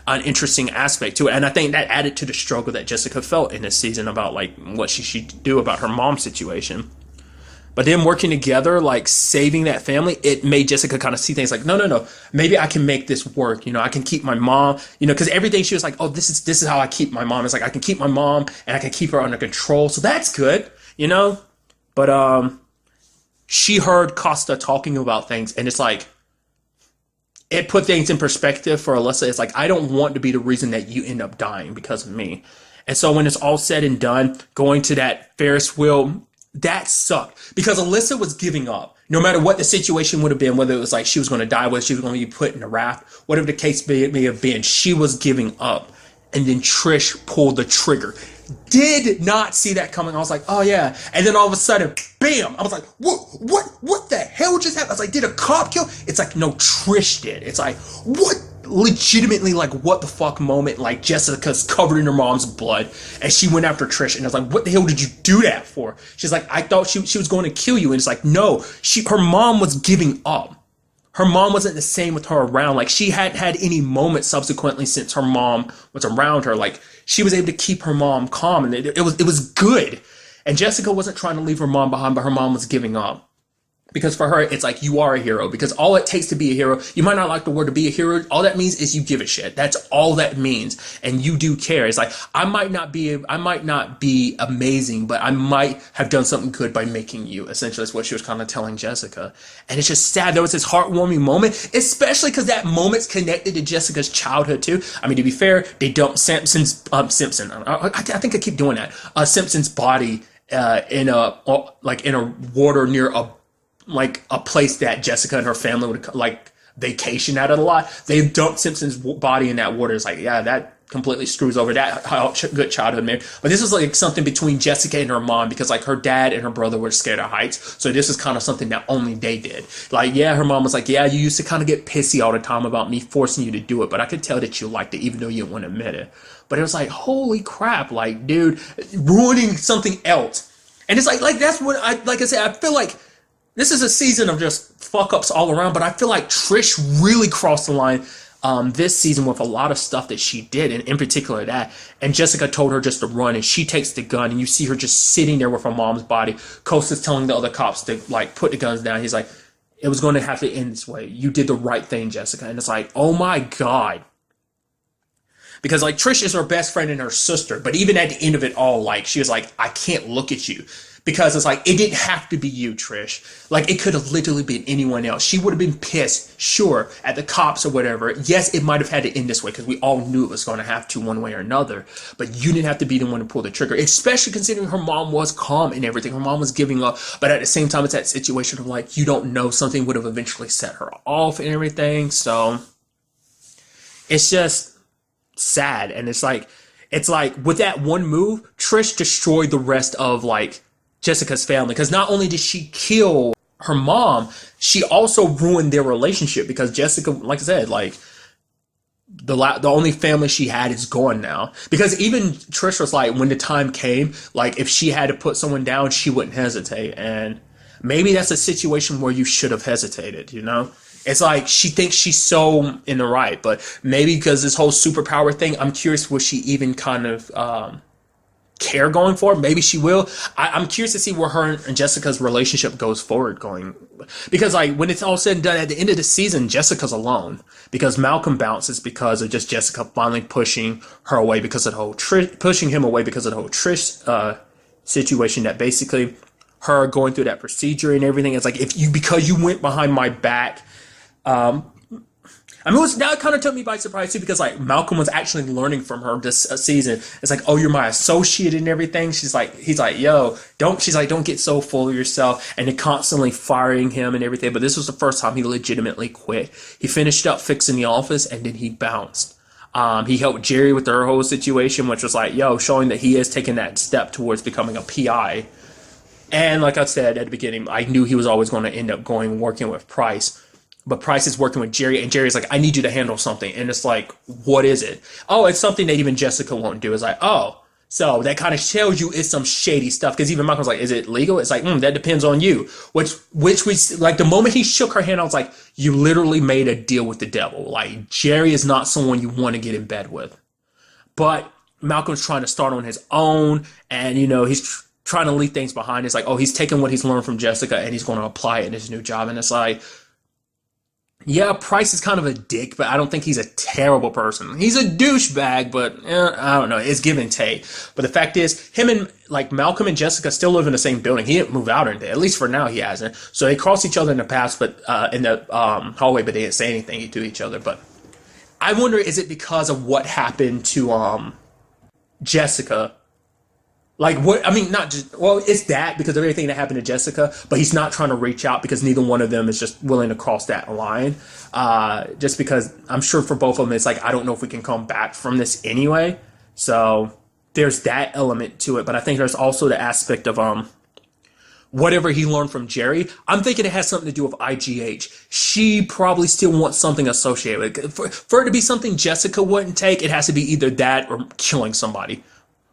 an interesting aspect to it. And I think that added to the struggle that Jessica felt in this season about like what she should do about her mom's situation. But then working together, like saving that family, it made Jessica kind of see things like, no, maybe I can make this work. You know, I can keep my mom, you know, because everything she was like, oh, this is how I keep my mom. It's like, I can keep my mom and I can keep her under control. So that's good, you know, but, she heard Costa talking about things and it's like, it put things in perspective for Alyssa. It's like, I don't want to be the reason that you end up dying because of me. And so when it's all said and done, going to that Ferris wheel, that sucked because Alyssa was giving up. No matter what the situation would have been, whether it was like she was going to die, whether she was going to be put in a raft, whatever the case may have been, she was giving up. And then Trish pulled the trigger. Did not see that coming. I was like, oh yeah. And then all of a sudden, bam! I was like, what the hell just happened? I was like, did a cop kill? It's like, no, Trish did. It's like, what? Legitimately, like, what the fuck moment, like, Jessica's covered in her mom's blood, and she went after Trish, and I was like, what the hell did you do that for? She's like, I thought she was going to kill you, and it's like, no, her mom was giving up. Her mom wasn't the same with her around. Like, she hadn't had any moment subsequently since her mom was around her. Like, she was able to keep her mom calm, and it was good. And Jessica wasn't trying to leave her mom behind, but her mom was giving up. Because for her, it's like, you are a hero. Because all it takes to be a hero, you might not like the word to be a hero. All that means is you give a shit. That's all that means. And you do care. It's like, I might not be amazing, but I might have done something good by making you. Essentially, that's what she was kind of telling Jessica. And it's just sad. There was this heartwarming moment, especially because that moment's connected to Jessica's childhood too. I mean, to be fair, they dumped Simpson. I think I keep doing that. Simpson's body in a water near a place that Jessica and her family would like vacation at a lot. They dumped Simpson's body in that water. It's like, yeah, that completely screws over that good childhood memory. But this is like something between Jessica and her mom because like her dad and her brother were scared of heights. So this is kind of something that only they did. Like, yeah, her mom was like, yeah, you used to kind of get pissy all the time about me forcing you to do it, but I could tell that you liked it even though you didn't want to admit it. But it was like, holy crap, like, dude, ruining something else. And it's like that's what I said, I feel like this is a season of just fuck-ups all around, but I feel like Trish really crossed the line this season with a lot of stuff that she did, and in particular that. And Jessica told her just to run, and she takes the gun, and you see her just sitting there with her mom's body. Costa's telling the other cops to, like, put the guns down. He's like, it was going to have to end this way. You did the right thing, Jessica. And it's like, oh my God. Because, like, Trish is her best friend and her sister, but even at the end of it all, like, she was like, I can't look at you. Because it's like, it didn't have to be you, Trish. Like, it could have literally been anyone else. She would have been pissed, sure, at the cops or whatever. Yes, it might have had to end this way because we all knew it was going to have to one way or another. But you didn't have to be the one to pull the trigger, especially considering her mom was calm and everything. Her mom was giving up. But at the same time, it's that situation of like, you don't know, something would have eventually set her off and everything. So it's just sad. And it's like with that one move, Trish destroyed the rest of like Jessica's family, because not only did she kill her mom, she also ruined their relationship because Jessica, like I said, like the only family she had is gone now. Because even Trish was like, when the time came, like if she had to put someone down, she wouldn't hesitate. And maybe that's a situation where you should have hesitated, you know? It's like she thinks she's so in the right, but maybe because this whole superpower thing, I'm curious, will she even kind of care going forward? Maybe she will. I'm curious to see where her and Jessica's relationship goes forward going. Because like when it's all said and done, at the end of the season, Jessica's alone. Because Malcolm bounces because of just Jessica finally pushing her away because of the whole pushing him away because of the whole Trish situation, that basically her going through that procedure and everything. It's like, because you went behind my back. I mean, that kind of took me by surprise too, because like Malcolm was actually learning from her this season. It's like, oh, you're my associate and everything. He's like, yo, don't get so full of yourself. And they're constantly firing him and everything. But this was the first time he legitimately quit. He finished up fixing the office and then he bounced. He helped Jerry with their whole situation, which was like, yo, showing that he is taking that step towards becoming a PI. And like I said at the beginning, I knew he was always going to end up working with Price. But Price is working with Jerry, and Jerry's like, I need you to handle something. And it's like, what is it? Oh, it's something that even Jessica won't do. It's like, oh, so that kind of tells you it's some shady stuff. Because even Malcolm's like, is it legal? It's like, that depends on you. Which we, like, the moment he shook her hand, I was like, you literally made a deal with the devil. Like, Jerry is not someone you want to get in bed with. But Malcolm's trying to start on his own, and, you know, he's trying to leave things behind. It's like, oh, he's taking what he's learned from Jessica, and he's going to apply it in his new job. And it's like, yeah, Price is kind of a dick, but I don't think he's a terrible person. He's a douchebag, but I don't know. It's give and take. But the fact is, him and like Malcolm and Jessica still live in the same building. He didn't move out or anything. At least for now, he hasn't. So they crossed each other in the past, but in the hallway, but they didn't say anything to each other. But I wonder, is it because of what happened to Jessica? Like, what, I mean, not just, well, it's that because of everything that happened to Jessica, but he's not trying to reach out because neither one of them is just willing to cross that line. Just because I'm sure for both of them, it's like, I don't know if we can come back from this anyway. So there's that element to it. But I think there's also the aspect of, whatever he learned from Jerry. I'm thinking it has something to do with IGH. She probably still wants something associated with it. For it to be something Jessica wouldn't take, it has to be either that or killing somebody.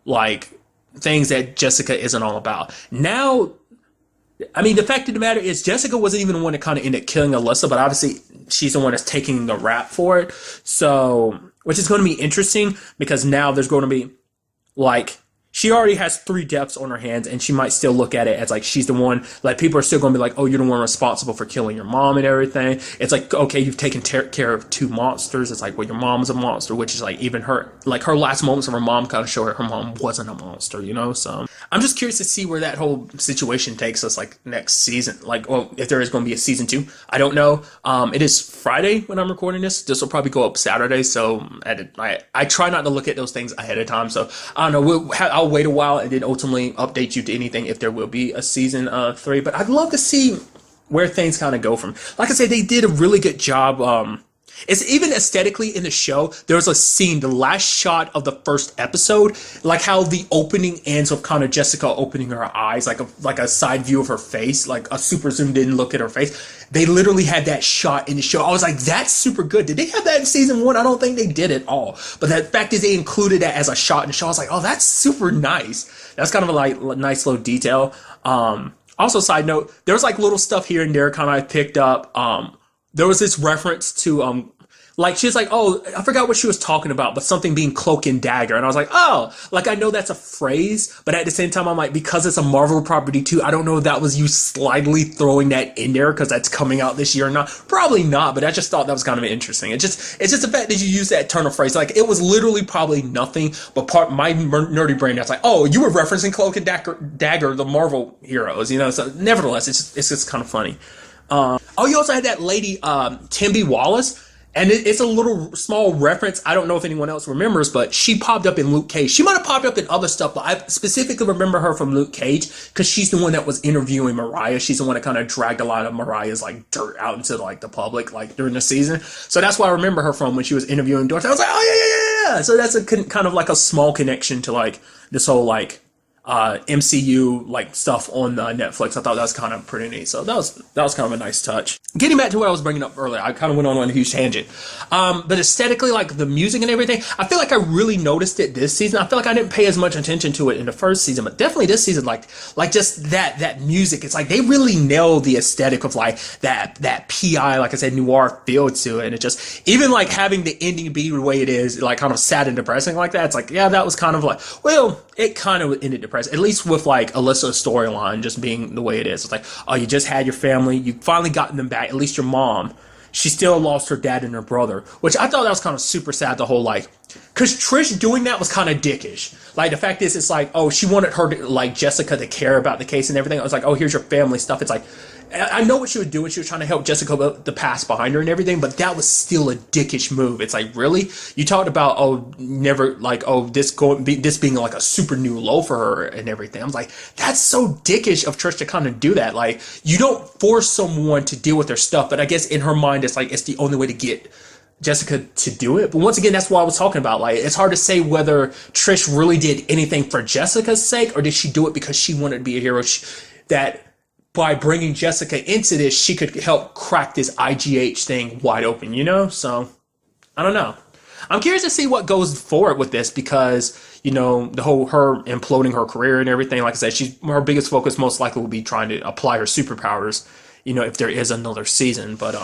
Like, things that Jessica isn't all about. Now, I mean, the fact of the matter is Jessica wasn't even the one that kind of ended up killing Alyssa, but obviously she's the one that's taking the rap for it. So, which is going to be interesting because now there's going to be like, she already has 3 deaths on her hands, and she might still look at it as like she's the one, like people are still going to be like, oh, you're the one responsible for killing your mom and everything. It's like, okay, you've taken care of 2 monsters. It's like, well, your mom's a monster, which is like even her, like her last moments of her mom kind of show her mom wasn't a monster, you know? So I'm just curious to see where that whole situation takes us like next season. Like, well, if there is going to be a season 2, I don't know. It is Friday when I'm recording this. This will probably go up Saturday. So I try not to look at those things ahead of time. So I don't know. I'll wait a while and then ultimately update you to anything if there will be a season 3. But I'd love to see where things kind of go from. Like I said, they did a really good job. It's even aesthetically in the show. There's a scene, the last shot of the first episode, like how the opening ends with kind of Jessica opening her eyes, like a side view of her face, like a super zoomed in look at her face. They literally had that shot in the show. I was like, that's super good. Did they have that in season 1? I don't think they did at all. But the fact is they included that as a shot in the show. I was like, oh, that's super nice. That's kind of a nice little detail. Also, side note, there's like little stuff here and there kind of I picked up. There was this reference to, like, she's like, oh, I forgot what she was talking about, but something being cloak and dagger. And I was like, oh, like, I know that's a phrase, but at the same time, I'm like, because it's a Marvel property too, I don't know if that was you slightly throwing that in there because that's coming out this year or not. Probably not, but I just thought that was kind of interesting. It's just the fact that you use that turn of phrase. Like, it was literally probably nothing, but my nerdy brain that's like, oh, you were referencing cloak and dagger, the Marvel heroes, you know? So nevertheless, it's just kind of funny. Oh, you also had that lady, Timby Wallace. And it's a little small reference. I don't know if anyone else remembers, but she popped up in Luke Cage. She might have popped up in other stuff, but I specifically remember her from Luke Cage because she's the one that was interviewing Mariah. She's the one that kind of dragged a lot of Mariah's like dirt out into like the public like during the season. So that's why I remember her from when she was interviewing Dorothy. I was like, oh yeah. So that's a kind of like a small connection to like this whole like MCU like stuff on Netflix. I thought that was kind of pretty neat. So that was kind of a nice touch. Getting back to what I was bringing up earlier, I kind of went on a huge tangent. But aesthetically, like the music and everything, I feel like I really noticed it this season. I feel like I didn't pay as much attention to it in the first season, but definitely this season, like just that music. It's like they really nailed the aesthetic of like that PI, like I said, noir feel to it. And it just, even like having the ending be the way it is, like kind of sad and depressing like that. It's like, yeah, that was kind of like, well, it kind of ended depressing, at least with like Alyssa's storyline just being the way it is. It's like, oh, you just had your family, you finally gotten them back, at least your mom. She still lost her dad and her brother, which I thought that was kind of super sad, the whole like, because Trish doing that was kind of dickish. Like, the fact is, it's like, oh, she wanted her to, like, Jessica to care about the case and everything. I was like, oh, here's your family stuff. It's like, I know what she would do when she was trying to help Jessica with the past behind her and everything, but that was still a dickish move. It's like, really? You talked about, oh, never, like, oh, this being like a super new low for her and everything. I was like, that's so dickish of Trish to kind of do that. Like, you don't force someone to deal with their stuff, but I guess in her mind, it's like, it's the only way to get Jessica to do it. But once again, that's what I was talking about. Like, it's hard to say whether Trish really did anything for Jessica's sake, or did she do it because she wanted to be a hero, that by bringing Jessica into this, she could help crack this IGH thing wide open, you know? So, I don't know. I'm curious to see what goes forward with this, because, you know, the whole her imploding her career and everything, like I said, her biggest focus most likely will be trying to apply her superpowers, you know, if there is another season. But,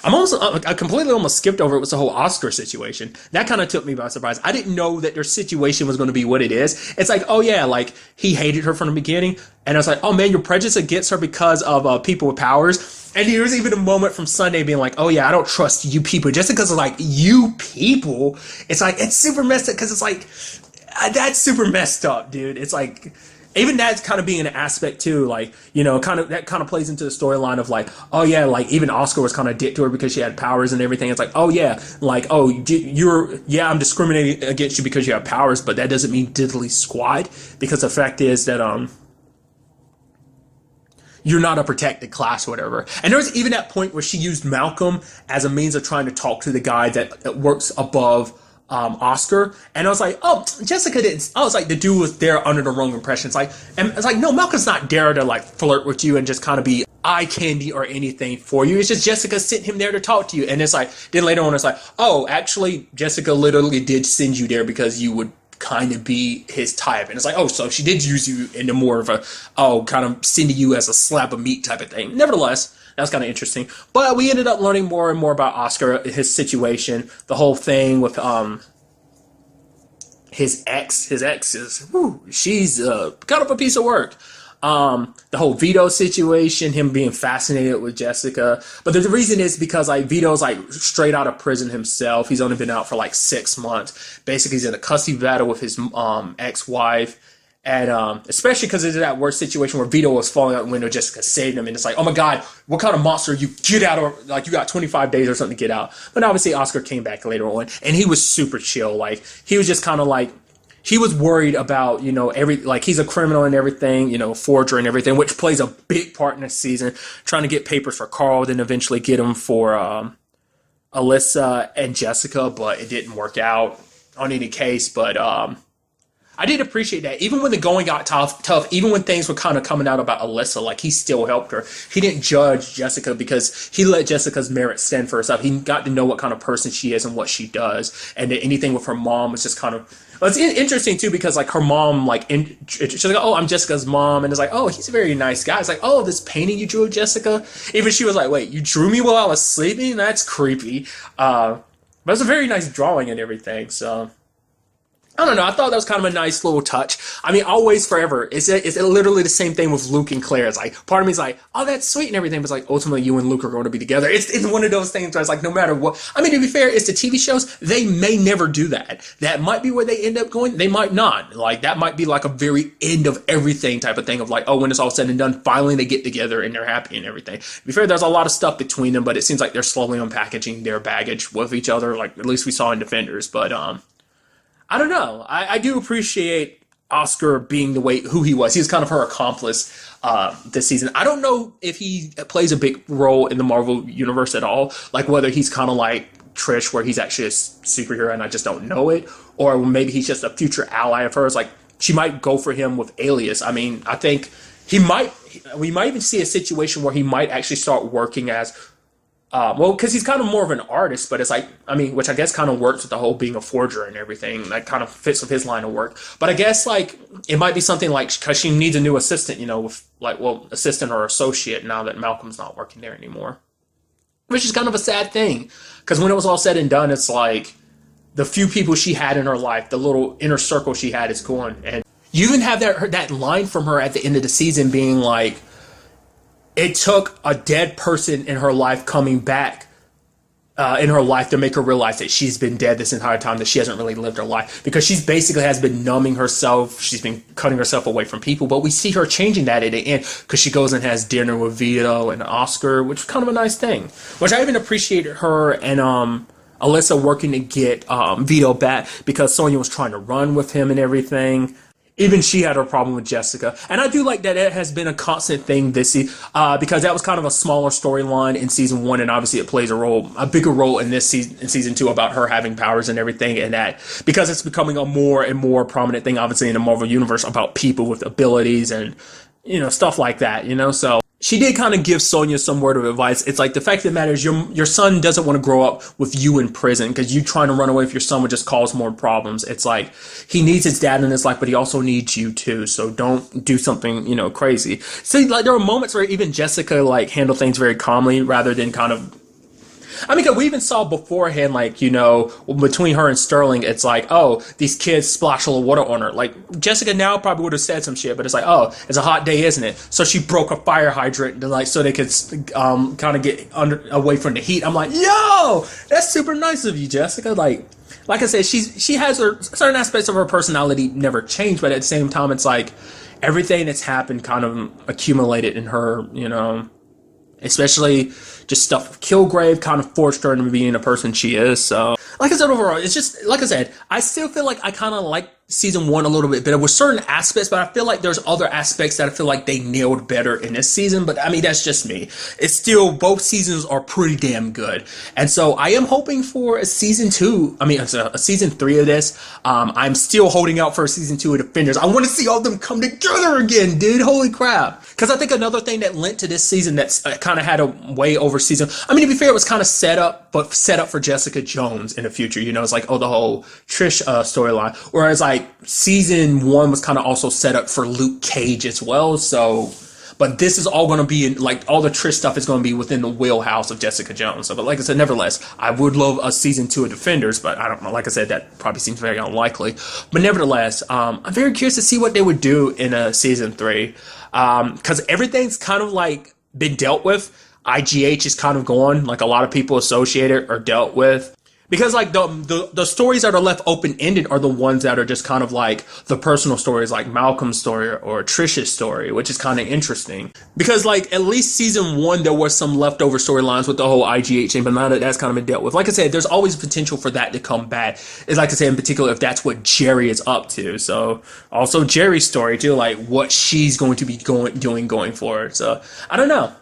I completely almost skipped over it with the whole Oscar situation. That kind of took me by surprise. I didn't know that their situation was going to be what it is. It's like, oh yeah, like he hated her from the beginning, and I was like, oh man, you're prejudiced against her because of people with powers. And there was even a moment from Sunday being like, oh yeah, I don't trust you people, just because of like you people. It's like, it's super messed up, because it's like, that's super messed up, dude. It's like, even that's kind of being an aspect too, like, you know, that kind of plays into the storyline of like, oh yeah, like even Oscar was kind of dick to her because she had powers and everything. It's like, oh yeah, like, oh, I'm discriminating against you because you have powers, but that doesn't mean diddly squat, because the fact is that you're not a protected class or whatever. And there was even that point where she used Malcolm as a means of trying to talk to the guy that works above Oscar, and I was like, oh, Jessica didn't. I was like, the dude was there under the wrong impression. It's like, and it's like, no, Malcolm's not there to like flirt with you and just kind of be eye candy or anything for you. It's just Jessica sent him there to talk to you. And it's like, then later on, it's like, oh, actually, Jessica literally did send you there because you would kind of be his type. And it's like, oh, so she did use you into more of a, oh, kind of sending you as a slab of meat type of thing. Nevertheless, that was kind of interesting. But we ended up learning more and more about Oscar, his situation, the whole thing with his ex. His ex is, she's kind of a piece of work. The whole Vito situation, him being fascinated with Jessica. But the reason is because like Vito's like straight out of prison himself. He's only been out for like 6 months. Basically, he's in a custody battle with his ex-wife. And especially because it's that worst situation where Vito was falling out the window, Jessica saved him, and it's like, oh my god, what kind of monster are you? Get out, or like you got 25 days or something to get out. But obviously Oscar came back later on, and he was super chill. Like, he was just kind of like, he was worried about, you know, like he's a criminal and everything, you know, forger and everything, which plays a big part in this season, trying to get papers for Carl, then eventually get them for Alyssa and Jessica, but it didn't work out on any case. But I did appreciate that. Even when the going got tough, even when things were kind of coming out about Alyssa, like he still helped her. He didn't judge Jessica because he let Jessica's merit stand for herself. He got to know what kind of person she is and what she does. And anything with her mom was just kind of, well, it's interesting too, because like her mom, like she's like, oh, I'm Jessica's mom, and it's like, oh, he's a very nice guy. It's like, oh, this painting you drew of Jessica. Even she was like, wait, you drew me while I was sleeping? That's creepy. But it's a very nice drawing and everything. So I don't know. I thought that was kind of a nice little touch. I mean, always, forever. It's literally the same thing with Luke and Claire. It's like, part of me is like, oh, that's sweet and everything. But it's like, ultimately, you and Luke are going to be together. It's one of those things where it's like, no matter what. I mean, to be fair, it's the TV shows. They may never do that. That might be where they end up going. They might not. Like, that might be like a very end of everything type of thing of like, oh, when it's all said and done, finally they get together and they're happy and everything. To be fair, there's a lot of stuff between them, but it seems like they're slowly unpackaging their baggage with each other. Like, at least we saw in Defenders. But, I don't know. I do appreciate Oscar being who he was. He was kind of her accomplice this season. I don't know if he plays a big role in the Marvel universe at all. Like whether he's kind of like Trish, where he's actually a superhero and I just don't know it, or maybe he's just a future ally of hers. Like she might go for him with Alias. I mean, I think we might even see a situation where he might actually start working as, well, because he's kind of more of an artist, but it's like, I mean, which I guess kind of works with the whole being a forger and everything. That kind of fits with his line of work. But I guess like it might be something like, because she needs a new assistant, with like, well, assistant or associate now that Malcolm's not working there anymore. Which is kind of a sad thing, because when it was all said and done, it's like the few people she had in her life, the little inner circle she had is gone. And you even have that line from her at the end of the season being like, it took a dead person in her life coming back in her life to make her realize that she's been dead this entire time, that she hasn't really lived her life, because she's basically has been numbing herself. She's been cutting herself away from people, but we see her changing that at the end because she goes and has dinner with Vito and Oscar, which is kind of a nice thing, which I even appreciated her and Alyssa working to get Vito back, because Sonya was trying to run with him and everything. Even she had her problem with Jessica. And I do like that it has been a constant thing this season, because that was kind of a smaller storyline in season 1, and obviously it plays a bigger role in this season, in season 2, about her having powers and everything, and that, because it's becoming a more and more prominent thing, obviously, in the Marvel Universe, about people with abilities and, stuff like that, so she did kind of give Sonya some word of advice. It's like, the fact of the matter is your son doesn't want to grow up with you in prison, because you trying to run away with your son would just cause more problems. It's like, he needs his dad in his life, but he also needs you too. So don't do something, crazy. See, like, there are moments where even Jessica, like, handled things very calmly rather than kind of, I mean, we even saw beforehand, like, between her and Sterling, it's like, oh, these kids splash a little water on her. Like, Jessica now probably would have said some shit, but it's like, oh, it's a hot day, isn't it? So she broke a fire hydrant, like, so they could kind of get away from the heat. I'm like, yo, that's super nice of you, Jessica. Like I said, she has certain aspects of her personality never changed, but at the same time, it's like everything that's happened kind of accumulated in her, especially just stuff with Kilgrave kind of forced her into being the person she is. So, like I said, overall, it's just, like I said, I still feel like I kind of like season 1 a little bit better with certain aspects, but I feel like there's other aspects that I feel like they nailed better in this season. But I mean, that's just me. It's still, both seasons are pretty damn good. And so I am hoping for a season 2. I mean, a season 3 of this. I'm still holding out for a season 2 of Defenders. I want to see all of them come together again, dude. Holy crap. Because I think another thing that lent to this season that's kind of had a way over season, I mean, to be fair, it was kind of set up for Jessica Jones in the future. It's like, oh, the whole Trish storyline. Whereas like season 1 was kind of also set up for Luke Cage as well. So, but this is all going to be in, like, all the Trish stuff is going to be within the wheelhouse of Jessica Jones. So, but like I said, nevertheless, I would love a season 2 of Defenders, but I don't know. Like I said, that probably seems very unlikely. But nevertheless, I'm very curious to see what they would do in a season 3. Because everything's kind of like been dealt with. IGH is kind of gone. Like, a lot of people associated or dealt with. Because like the stories that are left open-ended are the ones that are just kind of like the personal stories, like Malcolm's story or Trish's story, which is kind of interesting. Because like at least season 1 there was some leftover storylines with the whole IGH thing, but now that that's kind of been dealt with. Like I said, there's always potential for that to come back. It's like I said, in particular, if that's what Jerry is up to. So also Jerry's story too, like what she's going to be doing going forward. So I don't know.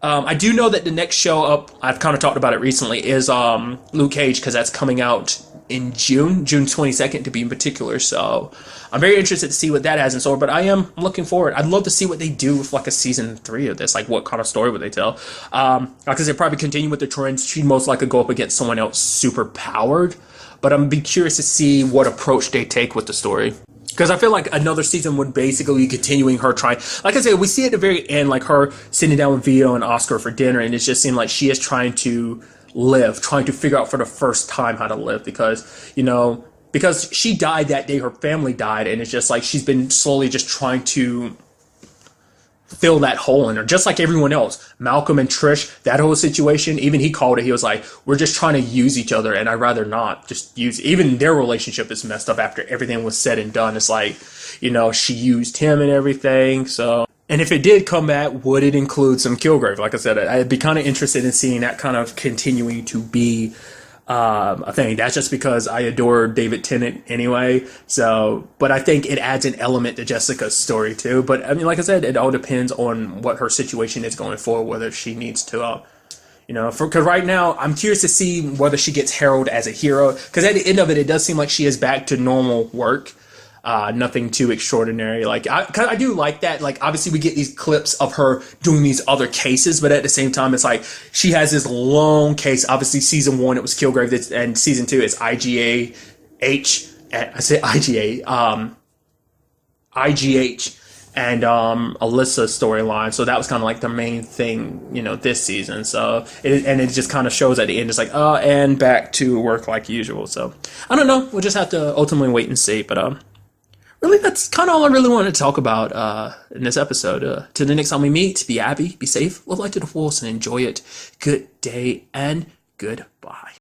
I do know that the next show up, I've kind of talked about it recently, is Luke Cage, because that's coming out in June 22nd to be in particular. So I'm very interested to see what that has in store, but I'm looking forward. I'd love to see what they do with like a season 3 of this. Like, what kind of story would they tell? Like I said, probably continue with the trends. She'd most likely go up against someone else super powered, but I'm be curious to see what approach they take with the story. Because I feel like another season would basically be continuing her trying. Like I said, we see at the very end, like her sitting down with Vito and Oscar for dinner, and it just seemed like she is trying to live, trying to figure out for the first time how to live. Because, because she died that day, her family died, and it's just like she's been slowly just trying to fill that hole in her, just like everyone else. Malcolm and Trish, that whole situation, even he called it, he was like, we're just trying to use each other, and I'd rather not just use, even their relationship is messed up after everything was said and done. It's like, she used him and everything. So, and if it did come back, would it include some Kilgrave? Like I said, I'd be kind of interested in seeing that kind of continuing to be a thing. That's just because I adore David Tennant anyway. So, but I think it adds an element to Jessica's story too. But I mean, like I said, it all depends on what her situation is going forward, whether she needs to, because right now I'm curious to see whether she gets heralded as a hero. Because at the end of it, it does seem like she is back to normal work. Nothing too extraordinary. Like, 'cause I do like that. Like, obviously we get these clips of her doing these other cases, but at the same time, it's like she has this long case. Obviously, season 1 it was Kilgrave, and season 2 it's IGH. I say IGH and Alyssa's storyline. So that was kind of like the main thing, this season. So it just kind of shows at the end. It's like, and back to work like usual. So I don't know. We'll just have to ultimately wait and see. But really, that's kind of all I really wanted to talk about in this episode. Till the next time we meet, be happy, be safe, live life to the fullest, and enjoy it. Good day and goodbye.